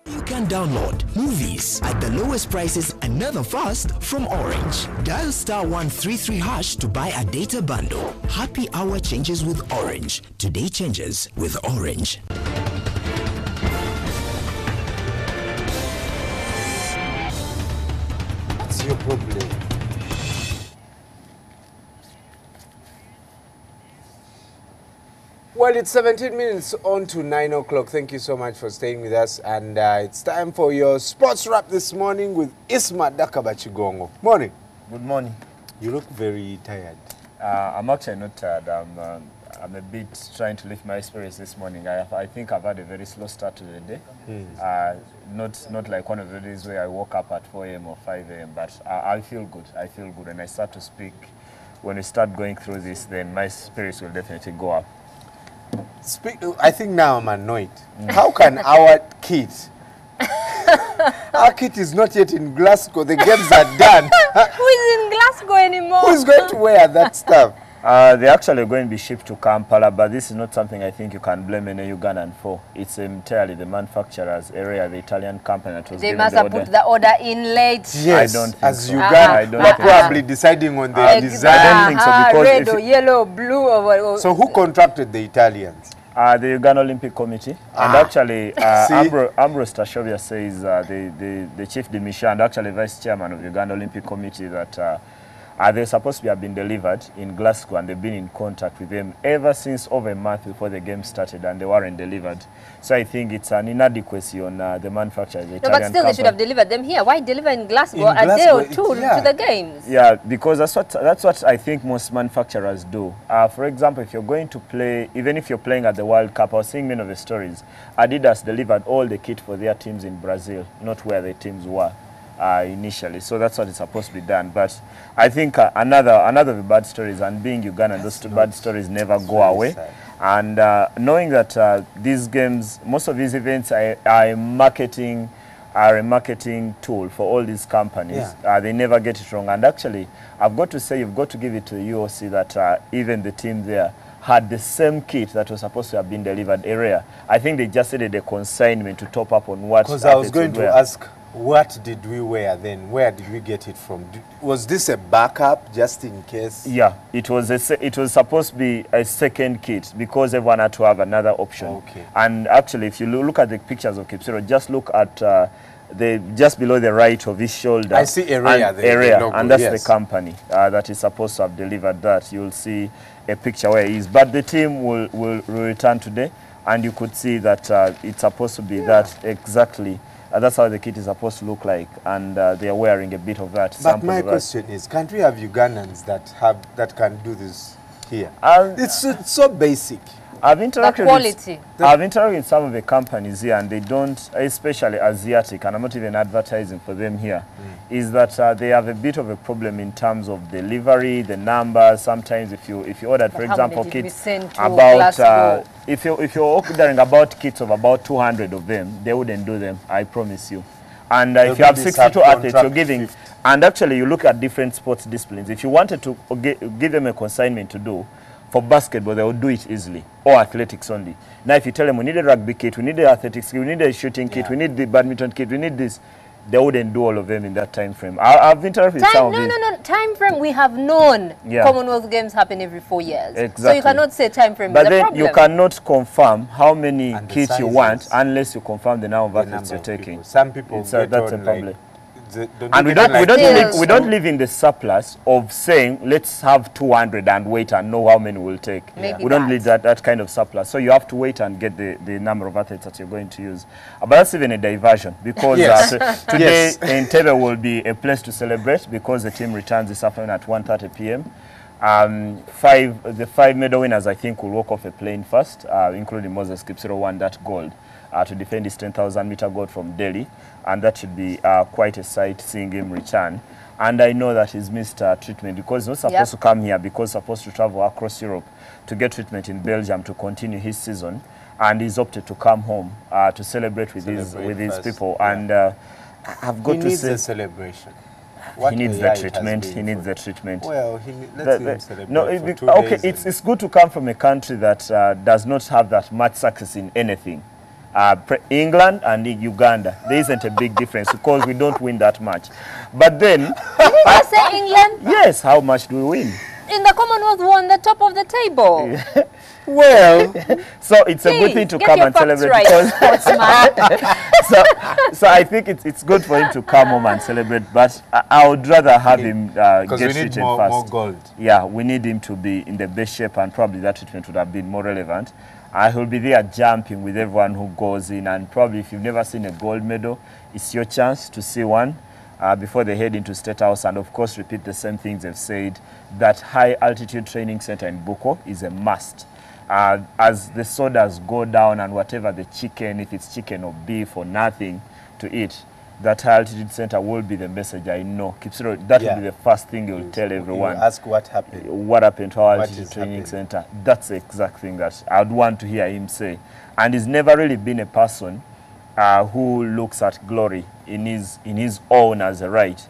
You can download movies at the lowest prices and never fast from Orange. Dial *133# to buy a data bundle. Happy hour changes with Orange. Today changes with Orange. What's your problem? Well, it's 17 minutes on to 9 o'clock. Thank you so much for staying with us. And it's time for your sports wrap this morning with Isma Dakabachigongo. Morning. Good morning. You look very tired. I'm actually not tired. I'm a bit trying to lift my spirits this morning. I think I've had a very slow start to the day. Not like one of the days where I woke up at 4 a.m. or 5 a.m. But I feel good. I feel good. And I start to speak. When we start going through this, then my spirits will definitely go up. I think now I'm annoyed. How can our kid, our kid is not yet in Glasgow, the games are done. Who is in Glasgow anymore? Who is going to wear that stuff? They're actually going to be shipped to Kampala, but this is not something I think you can blame any Ugandan for. It's entirely the manufacturer's area, the Italian company that was They given must the have order. put the order in late. Yes, I don't think as so. Uganda, but probably deciding on the design. I don't think so, because red or yellow, blue or... So who contracted the Italians? The Uganda Olympic Committee. And actually, Ambrose Tashovia says, the chief de mission and actually vice chairman of the Uganda Olympic Committee, that they're supposed to have been delivered in Glasgow, and they've been in contact with them ever since over a month before the game started, and they weren't delivered. So I think it's an inadequacy on the manufacturer, the Italian No, but still they should have delivered them here. Why deliver in Glasgow a day or two to the games? Yeah, because that's what I think most manufacturers do. For example, if you're going to play, even if you're playing at the World Cup, I was seeing many of the stories, Adidas delivered all the kit for their teams in Brazil, not where the teams were initially. So that's what is supposed to be done. But I think another of the bad stories, and being Ugandan, those bad stories never go away. And knowing that these games, most of these events are marketing are a marketing tool for all these companies. They never get it wrong. And actually, I've got to say, you've got to give it to UOC that even the team there had the same kit that was supposed to have been delivered area. I think they just needed a consignment to top up on what. Because I was going to ask, what did we wear then? Where did we get it from? Was this a backup just in case? Yeah, it was supposed to be a second kit because everyone had to have another option. Okay. And actually, if you look at the pictures of Kipsero, just look at just below the right of his shoulder. I see area there. Area, the logo, and that's yes. the company that is supposed to have delivered that. You'll see a picture where he is. But the team will return today, and you could see that it's supposed to be that exactly. That's how the kit is supposed to look like, and they are wearing a bit of that. But my question is, can't we have Ugandans that can do this here? It's so basic. I've interacted with some of the companies here, and they don't, especially Asiatic, and I'm not even advertising for them here, is that they have a bit of a problem in terms of delivery, the numbers. Sometimes if you ordered, for example, kits about if you're ordering about kits of about 200 of them, they wouldn't do them, I promise you. And if you have 62 athletes, you're giving, and actually you look at different sports disciplines. If you wanted to give them a consignment to do, for basketball, they will do it easily, or athletics only. Now, if you tell them we need a rugby kit, we need the athletics kit, we need a shooting kit, we need the badminton kit, we need this, they wouldn't do all of them in that time frame. I've interacted with some of these. No. Time frame, we have known Commonwealth Games happen every 4 years. Exactly. So you cannot say time frame but is a then problem. you cannot confirm how many kits you want unless you confirm the number of athletes you're taking. Some people that's a problem. Like, and we don't live in the surplus of saying let's have 200 and wait and know how many we'll take. We don't live that kind of surplus. So you have to wait and get the number of athletes that you're going to use. But that's even a diversion because today Entebbe will be a place to celebrate because the team returns this afternoon at 1:30 p.m. The 5 medal winners, I think, will walk off a plane first, including Moses Kipsero won that gold to defend his 10,000-meter gold from Delhi, and that should be quite a sight seeing him return. And I know that he's missed treatment because he's not supposed to come here because he's supposed to travel across Europe to get treatment in Belgium to continue his season, and he's opted to come home to celebrate with his people. And I've got to say, he needs a celebration. He needs the treatment. He needs the treatment. Well, let's him celebrate for 2 days. Okay, it's good to come from a country that does not have that much success in anything. England and Uganda, there isn't a big difference because we don't win that much. But then, did you say England? Yes. How much do we win? In the Commonwealth, we're on the top of the table. Well, so it's a good thing to come and celebrate. Right, so I think it's good for him to come home and celebrate, but I would rather have him get treated first. More gold. Yeah, we need him to be in the best shape, and probably that treatment would have been more relevant. He'll be there jumping with everyone who goes in, and probably if you've never seen a gold medal, it's your chance to see one before they head into State House, and of course repeat the same things they've said, that high altitude training center in Buko is a must. As the sodas go down and whatever the chicken, if it's chicken or beef or nothing to eat, that high altitude center will be the message. I know. Kipsero, that will be the first thing you'll tell everyone. You ask what happened. What happened to our altitude training center. That's the exact thing that I'd want to hear him say. And he's never really been a person who looks at glory in his own as a right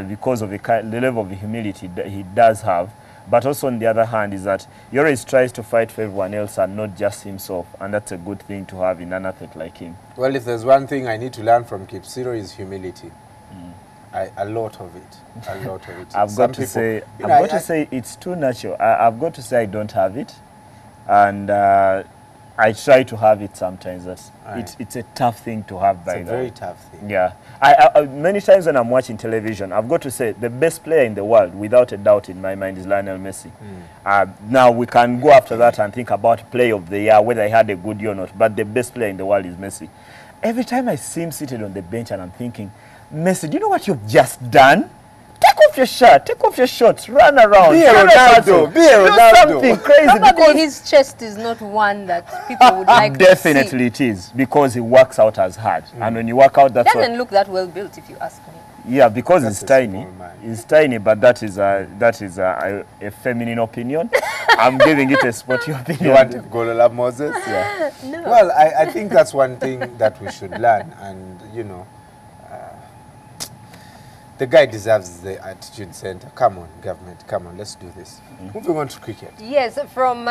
because of the level of humility that he does have. But also on the other hand is that he always tries to fight for everyone else and not just himself, and that's a good thing to have in an athlete like him. Well, if there's one thing I need to learn from Kipsero is humility. A lot of it. I've got to say it's too natural. I've got to say I don't have it, and I try to have it sometimes. It's a tough thing to have. It's a very tough thing. Yeah. I many times when I'm watching television, I've got to say the best player in the world, without a doubt in my mind, is Lionel Messi. Now we can go after that and think about play of the year, whether he had a good year or not, but the best player in the world is Messi. Every time I see him seated on the bench and I'm thinking, Messi, do you know what you've just done? Take off your shirt, take off your shorts, run around. Be a Ronaldo, be a Ronaldo. Do something crazy. Probably his chest is not one that people would like to see. Definitely it is, because he works out as hard. And when you work out, that's doesn't look that well built, if you ask me. Yeah, because it's tiny. It's tiny, but that is a feminine opinion. I'm giving it a sporty opinion. You want to go to love Moses? Yeah. No. Well, I think that's one thing that we should learn, and you know, The guy deserves the attitude center. Come on, government, come on, let's do this. Moving on to cricket. Yes, from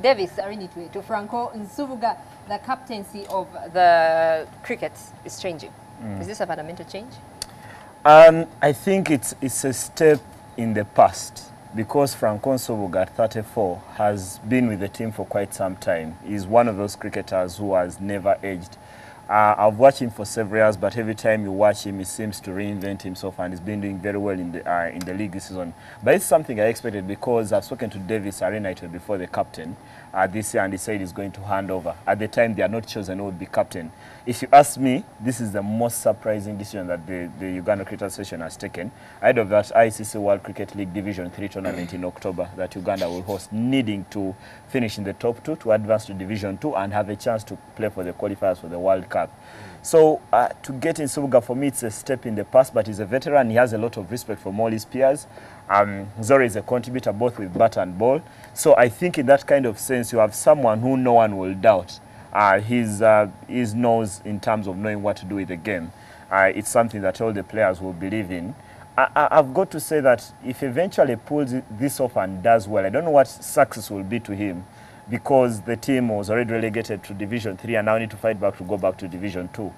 Davis Arinitwe to Franco Nsubuga, the captaincy of the cricket is changing. Is this a fundamental change? I think it's a step in the past because Franco Nsubuga at 34 has been with the team for quite some time. He's one of those cricketers who has never aged. I've watched him for several years, but every time you watch him, he seems to reinvent himself, and he's been doing very well in the league this season. But it's something I expected because I've spoken to Davis Arinitwe before, the captain, this year, and he said he's going to hand over. At the time, they are not chosen who would be captain. If you ask me, this is the most surprising decision that the Uganda Cricket Association has taken. Ahead of that ICC World Cricket League Division 3 tournament in October that Uganda will host, needing to finish in the top 2 to advance to Division 2 and have a chance to play for the qualifiers for the World Cup. So to get in Nsubuga, for me, it's a step in the past, but he's a veteran. He has a lot of respect from all his peers. Zore is a contributor both with bat and ball. So I think in that kind of sense, you have someone who no one will doubt his nose in terms of knowing what to do with the game. It's something that all the players will believe in. I've got to say that if eventually pulls this off and does well, I don't know what success will be to him, because the team was already relegated to Division 3 and now need to fight back to go back to Division 2.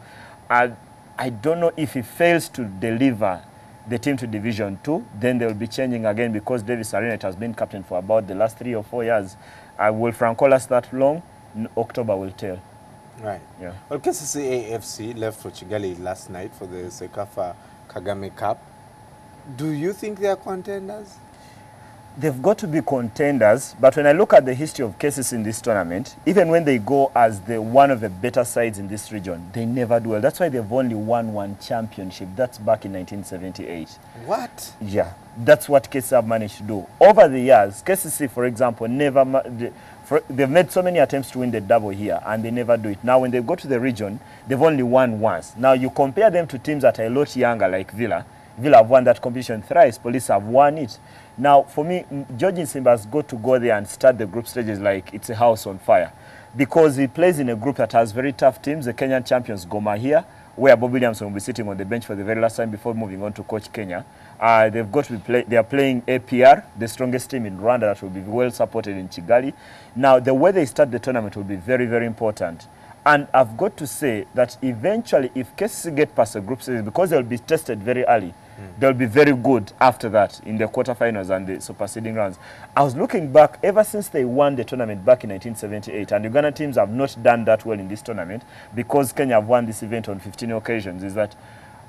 I don't know if he fails to deliver the team to Division 2, then they will be changing again, because Davis Arinitwe has been captain for about the last 3 or 4 years. Will Franco last that long? October will tell. Right. Yeah. Well, KCC AFC left for Kigali last night for the Sekafa Kagame Cup. Do you think they are contenders? They've got to be contenders, but when I look at the history of cases in this tournament, even when they go as one of the better sides in this region, they never do well. That's why they've only won 1 championship. That's back in 1978. What? Yeah, that's what KCC have managed to do. Over the years, KCC, for example, they've made so many attempts to win the double here, and they never do it. Now, when they go to the region, they've only won once. Now, you compare them to teams that are a lot younger, like Villa. Villa have won that competition thrice. Police have won it. Now, for me, George Nsimba has got to go there and start the group stages like it's a house on fire, because he plays in a group that has very tough teams. The Kenyan champions, Gor Mahia, where Bob Williamson will be sitting on the bench for the very last time before moving on to coach Kenya. They've got to be they are playing APR, the strongest team in Rwanda, that will be well supported in Kigali. Now, the way they start the tournament will be very, very important. And I've got to say that eventually, if KCC get past the group stage, because they'll be tested very early, they'll be very good after that in the quarterfinals and the superseding rounds. I was looking back, ever since they won the tournament back in 1978, and Uganda teams have not done that well in this tournament, because Kenya have won this event on 15 occasions, is that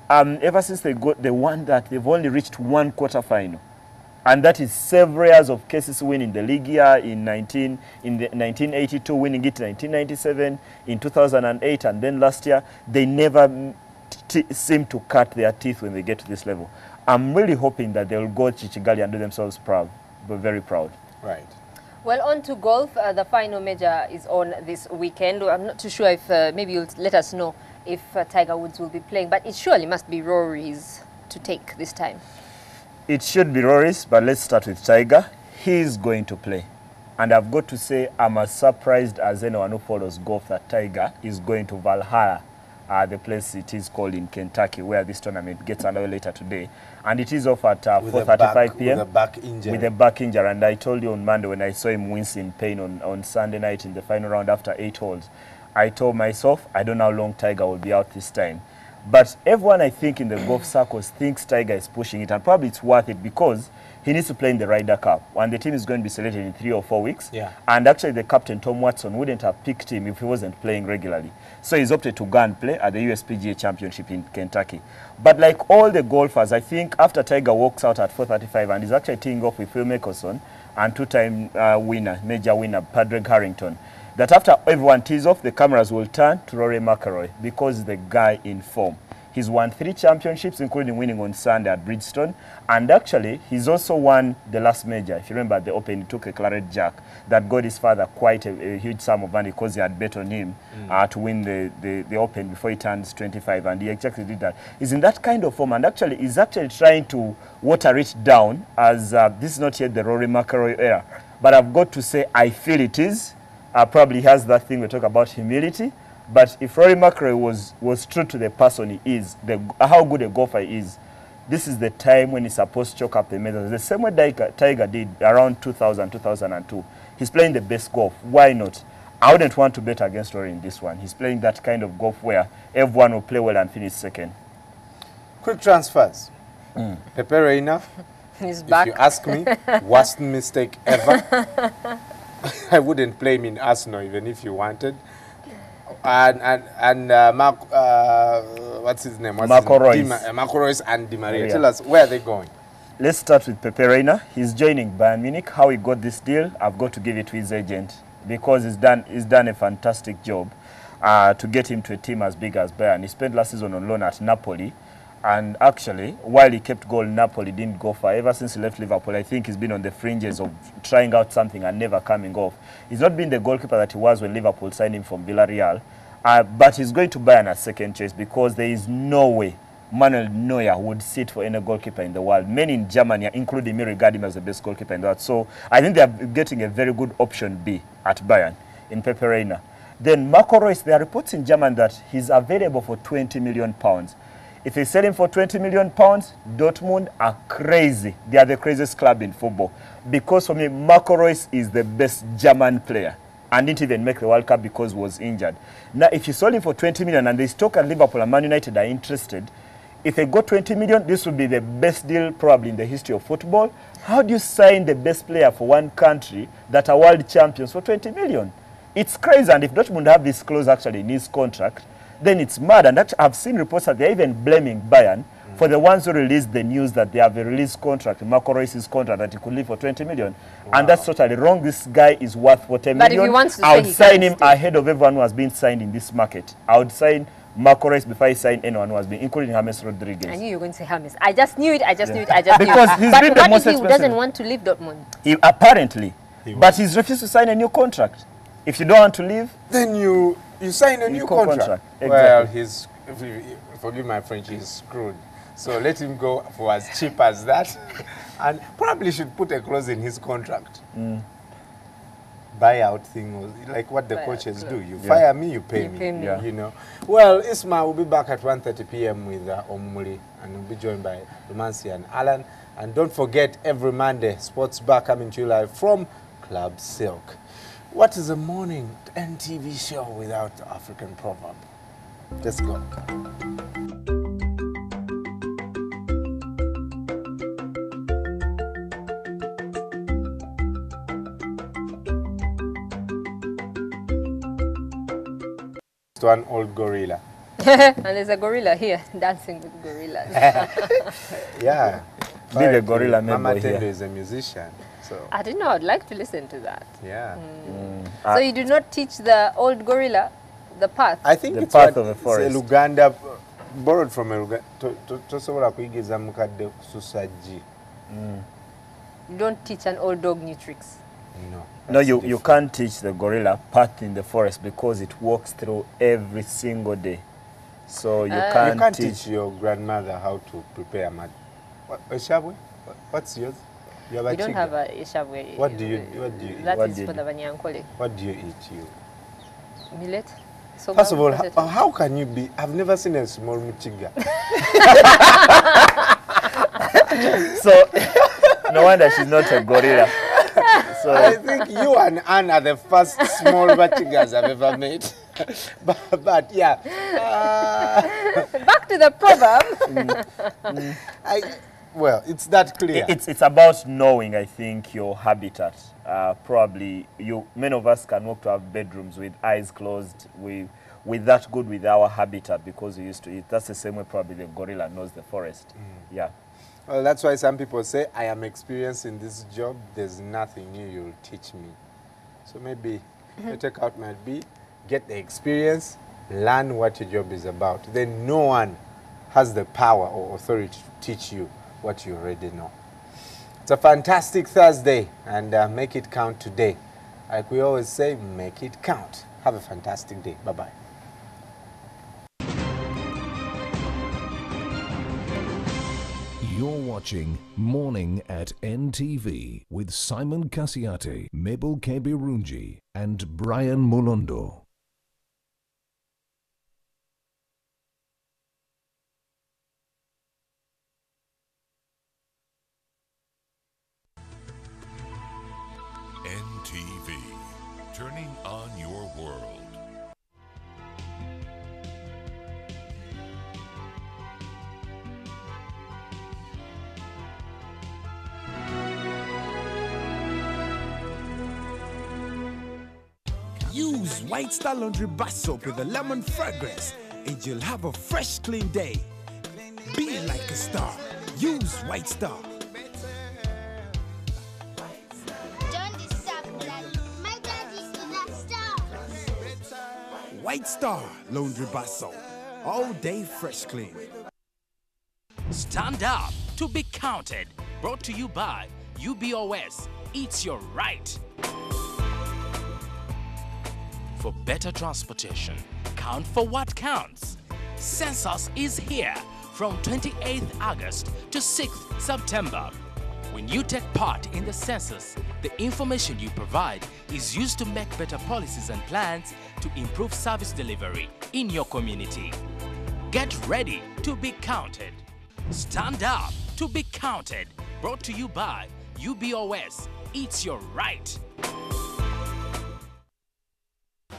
ever since they won that, they've only reached 1 quarterfinal. And that is several years of cases winning the league year in 1982, winning it in 1997, in 2008, and then last year. They never seem to cut their teeth when they get to this level. I'm really hoping that they'll go to Kigali and do themselves proud, but very proud. Right. Well, on to golf. The final major is on this weekend. I'm not too sure if maybe you'll let us know if Tiger Woods will be playing, but it surely must be Rory's to take this time. It should be Rory's, but let's start with Tiger. He's going to play. And I've got to say, I'm as surprised as anyone who follows golf that Tiger is going to Valhalla, the place it is called in Kentucky, where this tournament gets underway later today. And it is off at 4:35 p.m. With a back injury. With a back injury. And I told you on Monday when I saw him wince in pain on Sunday night in the final round after 8 holes, I told myself, I don't know how long Tiger will be out this time. But everyone, I think, in the golf circles thinks Tiger is pushing it, and probably it's worth it because he needs to play in the Ryder Cup, and the team is going to be selected in 3 or 4 weeks. Yeah. And actually, the captain, Tom Watson, wouldn't have picked him if he wasn't playing regularly. So he's opted to go and play at the USPGA Championship in Kentucky. But like all the golfers, I think after Tiger walks out at 4:35 and is actually teeing off with Phil Mickelson and 2-time major winner, Padraig Harrington, that after everyone tees off, the cameras will turn to Rory McIlroy because the guy in form. He's won 3 championships, including winning on Sunday at Bridgestone. And actually, he's also won the last major. If you remember the Open, he took a claret jack that got his father quite a huge sum of money because he had bet on him to win the Open before he turns 25. And he exactly did that. He's in that kind of form. And actually, he's actually trying to water it down as this is not yet the Rory McIlroy era. But I've got to say, I feel it is. Probably has that thing we talk about, humility. But if Rory McIlroy was true to the person he is, how good a golfer he is, this is the time when he's supposed to choke up the medals. The same way Tiger did around 2000, 2002. He's playing the best golf. Why not? I wouldn't want to bet against Rory in this one. He's playing that kind of golf where everyone will play well and finish second. Quick transfers. Pepe Reina. He's back. If you ask me, worst mistake ever. I wouldn't play him in Arsenal even if you wanted. And Mark, what's his name? Marco Reus. Marco Reus and Di Maria. Tell us, where are they going? Let's start with Pepe Reina. He's joining Bayern Munich. How he got this deal, I've got to give it to his agent because he's done a fantastic job to get him to a team as big as Bayern. He spent last season on loan at Napoli. And actually, while he kept goal, Napoli didn't go far. Ever since he left Liverpool, I think he's been on the fringes of trying out something and never coming off. He's not been the goalkeeper that he was when Liverpool signed him from Villarreal. But he's going to Bayern as second choice because there is no way Manuel Neuer would sit for any goalkeeper in the world. Many in Germany, including me, regard him as the best goalkeeper in the world. So I think they're getting a very good option B at Bayern in Pepe Reina. Then Marco Reus, there are reports in Germany that he's available for £20 million. If they sell him for £20 million, Dortmund are crazy. They are the craziest club in football. Because for me, Marco Reus is the best German player and didn't even make the World Cup because he was injured. Now, if you sold him for £20 million and they Stoke and Liverpool and Man United are interested, if they got £20 million, this would be the best deal probably in the history of football. How do you sign the best player for one country that are world champions for £20 million? It's crazy. And if Dortmund have this clause actually in his contract, then it's mad. And actually, I've seen reports that they're even blaming Bayern for the ones who released the news that they have a release contract, Marco Reus' contract, that he could leave for £20 million. Wow. And that's totally wrong. This guy is worth $40 million. But if he wants to I would sign him ahead of everyone who has been signed in this market. I would sign Marco Reus before I sign anyone who has been, including James Rodriguez. I knew you were going to say James. I just knew it. I just knew it. Because he's but been what the most if he expensive. Doesn't want to leave Dortmund? Apparently. But he's refused to sign a new contract. If you don't want to leave, then you sign a new contract. Exactly. Well, forgive my French, he's screwed. So let him go for as cheap as that. And probably should put a clause in his contract. Buyout thing, like what the coaches do. You fire me, you pay me. Yeah. You know. Well, Isma will be back at 1:30 p.m. with Omuli, and we'll be joined by Romancy and Alan. And don't forget, every Monday, Sports Bar coming to you live from Club Silk. What is a morning NTV show without the African proverb? Let's go. To an old gorilla. And there's a gorilla here dancing with gorillas. Yeah. Be the gorilla member Mama here. Tendo is a musician. So. I didn't know. I'd like to listen to that. Yeah. So you do not teach the old gorilla the path? I think the it's path what of the forest. It's a Luganda, borrowed from a Luganda. Tosobola kuyigiza mukadde kususaji. You don't teach an old dog new tricks? No. No, you can't teach the gorilla path in the forest because it walks through every single day. So you can't teach your grandmother how to prepare mad. A shabwe? What's yours? You have a we don't chiga? have a shabwe. What do you eat? That is for the Banyankole. What do you eat, you? Millet. So First of all, how can you be? I've never seen a small muchiga. So, no wonder she's not a gorilla. So I think you and Anne are the first small muchigas I've ever met. but yeah. Back to the proverb. Well, it's that clear. It's about knowing, I think, your habitat. Probably, many of us can walk to our bedrooms with eyes closed. We're that good with our habitat because we used to eat. That's the same way probably the gorilla knows the forest. Yeah. Well, that's why some people say, I am experienced in this job. There's nothing new you'll teach me. So maybe the takeout might be, get the experience, learn what your job is about. Then no one has the power or authority to teach you what you already know. It's a fantastic Thursday, and make it count today. Like we always say, make it count. Have a fantastic day. Bye-bye. You're watching Morning at NTV with Simon Kassiate, Mabel Kebirunji, and Brian Mulondo. NTV, turning on your world. Use White Star Laundry Bar Soap with a lemon fragrance and you'll have a fresh, clean day. Be like a star. Use White Star. Don't disturb Daddy. My daddy is a star. White Star Laundry Bar Soap. All day fresh clean. Stand up to be counted. Brought to you by UBOS. It's your right. For better transportation, count for what counts. Census is here from 28th August to 6th September. When you take part in the census, the information you provide is used to make better policies and plans to improve service delivery in your community. Get ready to be counted. Stand up to be counted. Brought to you by UBOS. It's your right.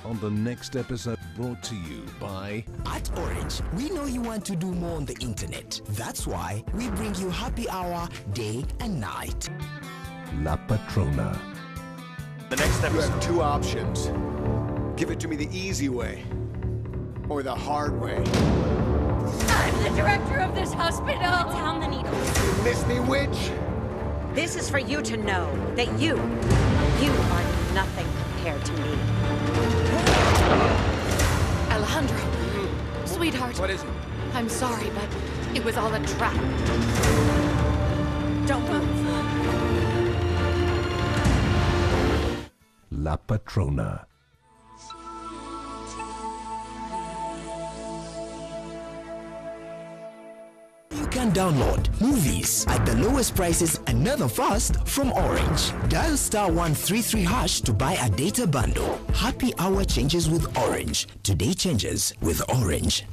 On the next episode, brought to you by... At Orange, we know you want to do more on the internet. That's why we bring you happy hour day and night. La Patrona. The next episode. You have two options. Give it to me the easy way or the hard way. I'm the director of this hospital. Down the needle. You miss me, witch? This is for you to know that you are nothing compared to me. Alejandro, sweetheart. What is it? I'm sorry, but it was all a trap. Don't move. La Patrona. You can download movies at the lowest prices and never fast from Orange. Dial *133# to buy a data bundle. Happy hour changes with Orange. Today changes with Orange.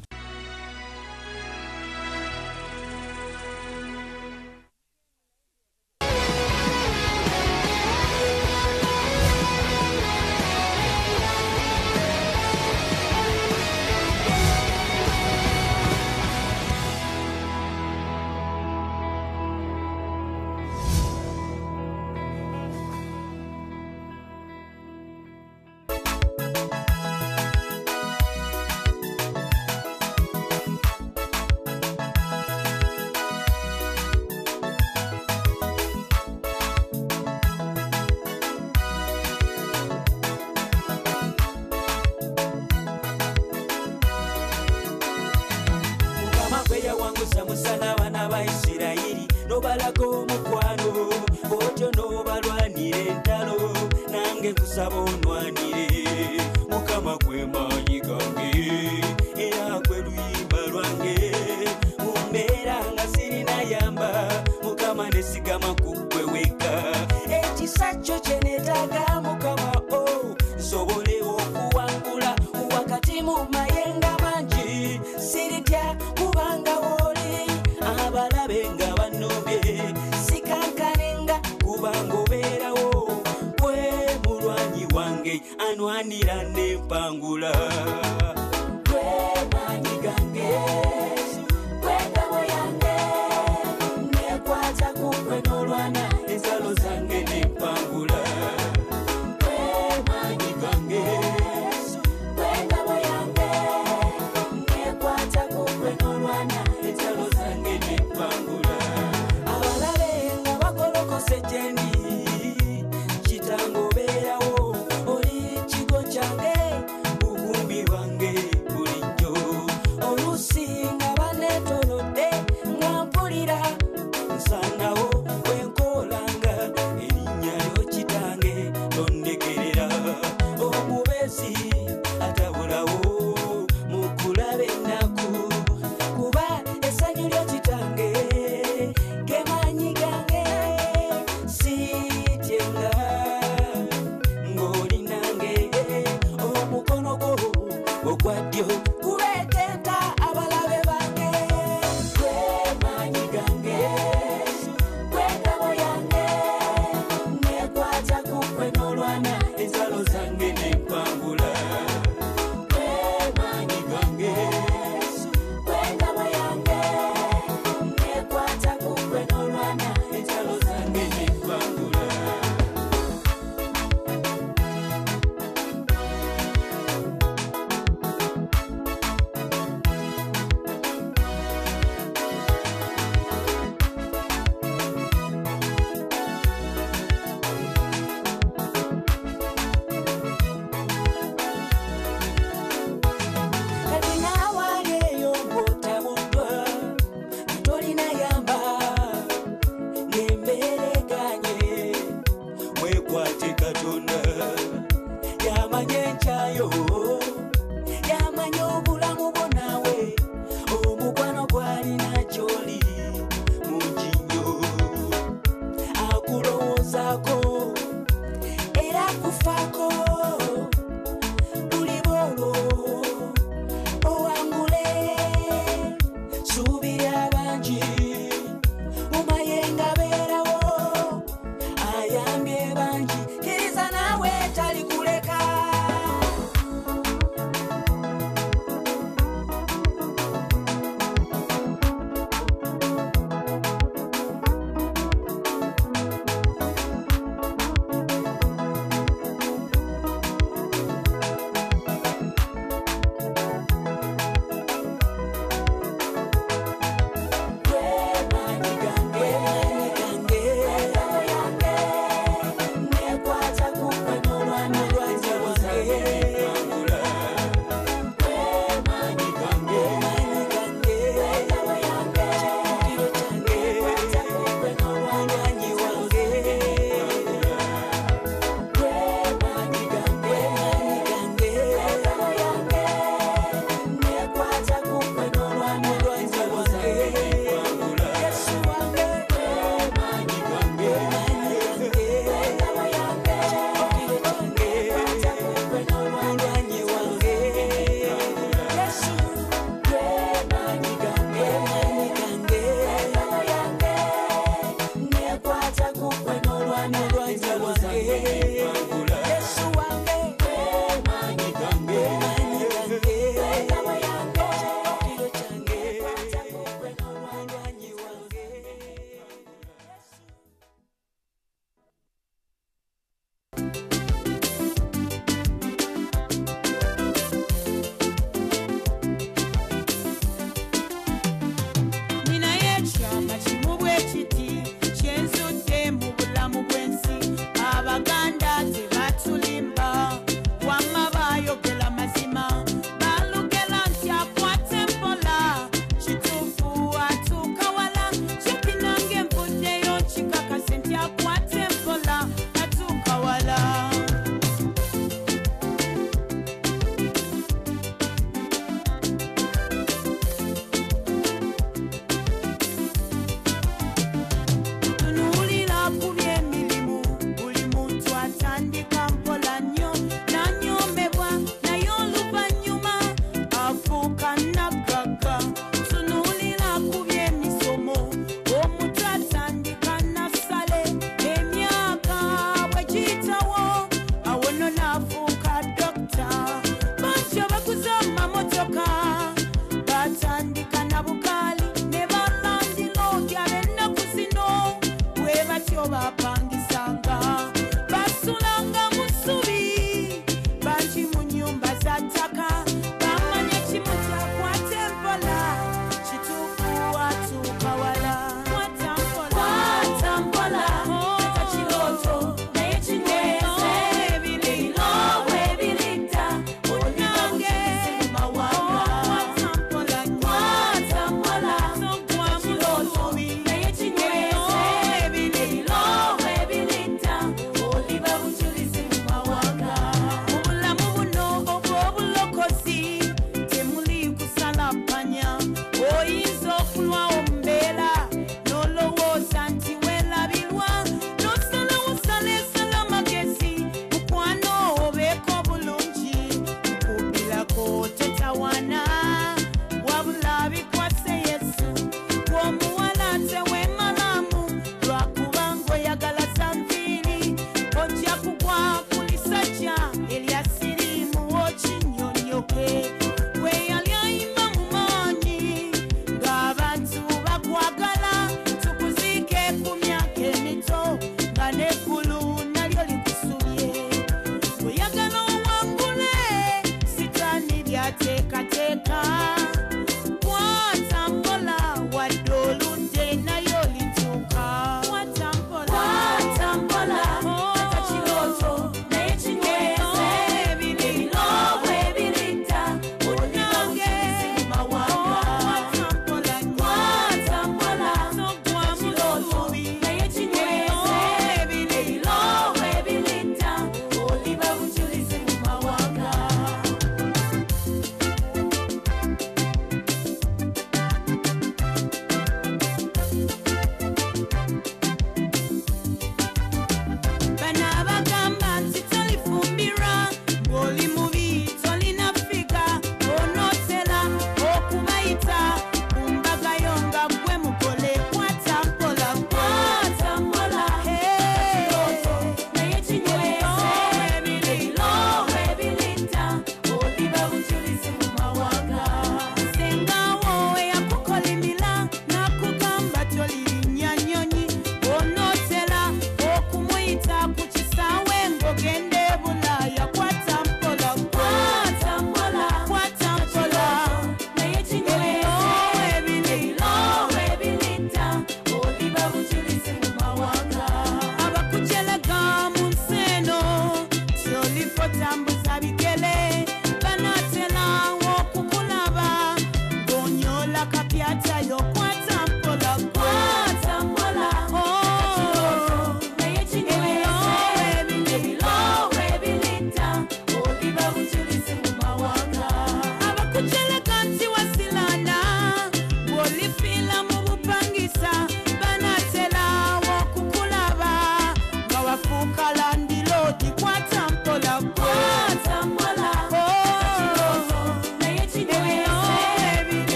Anwanira ne pangula.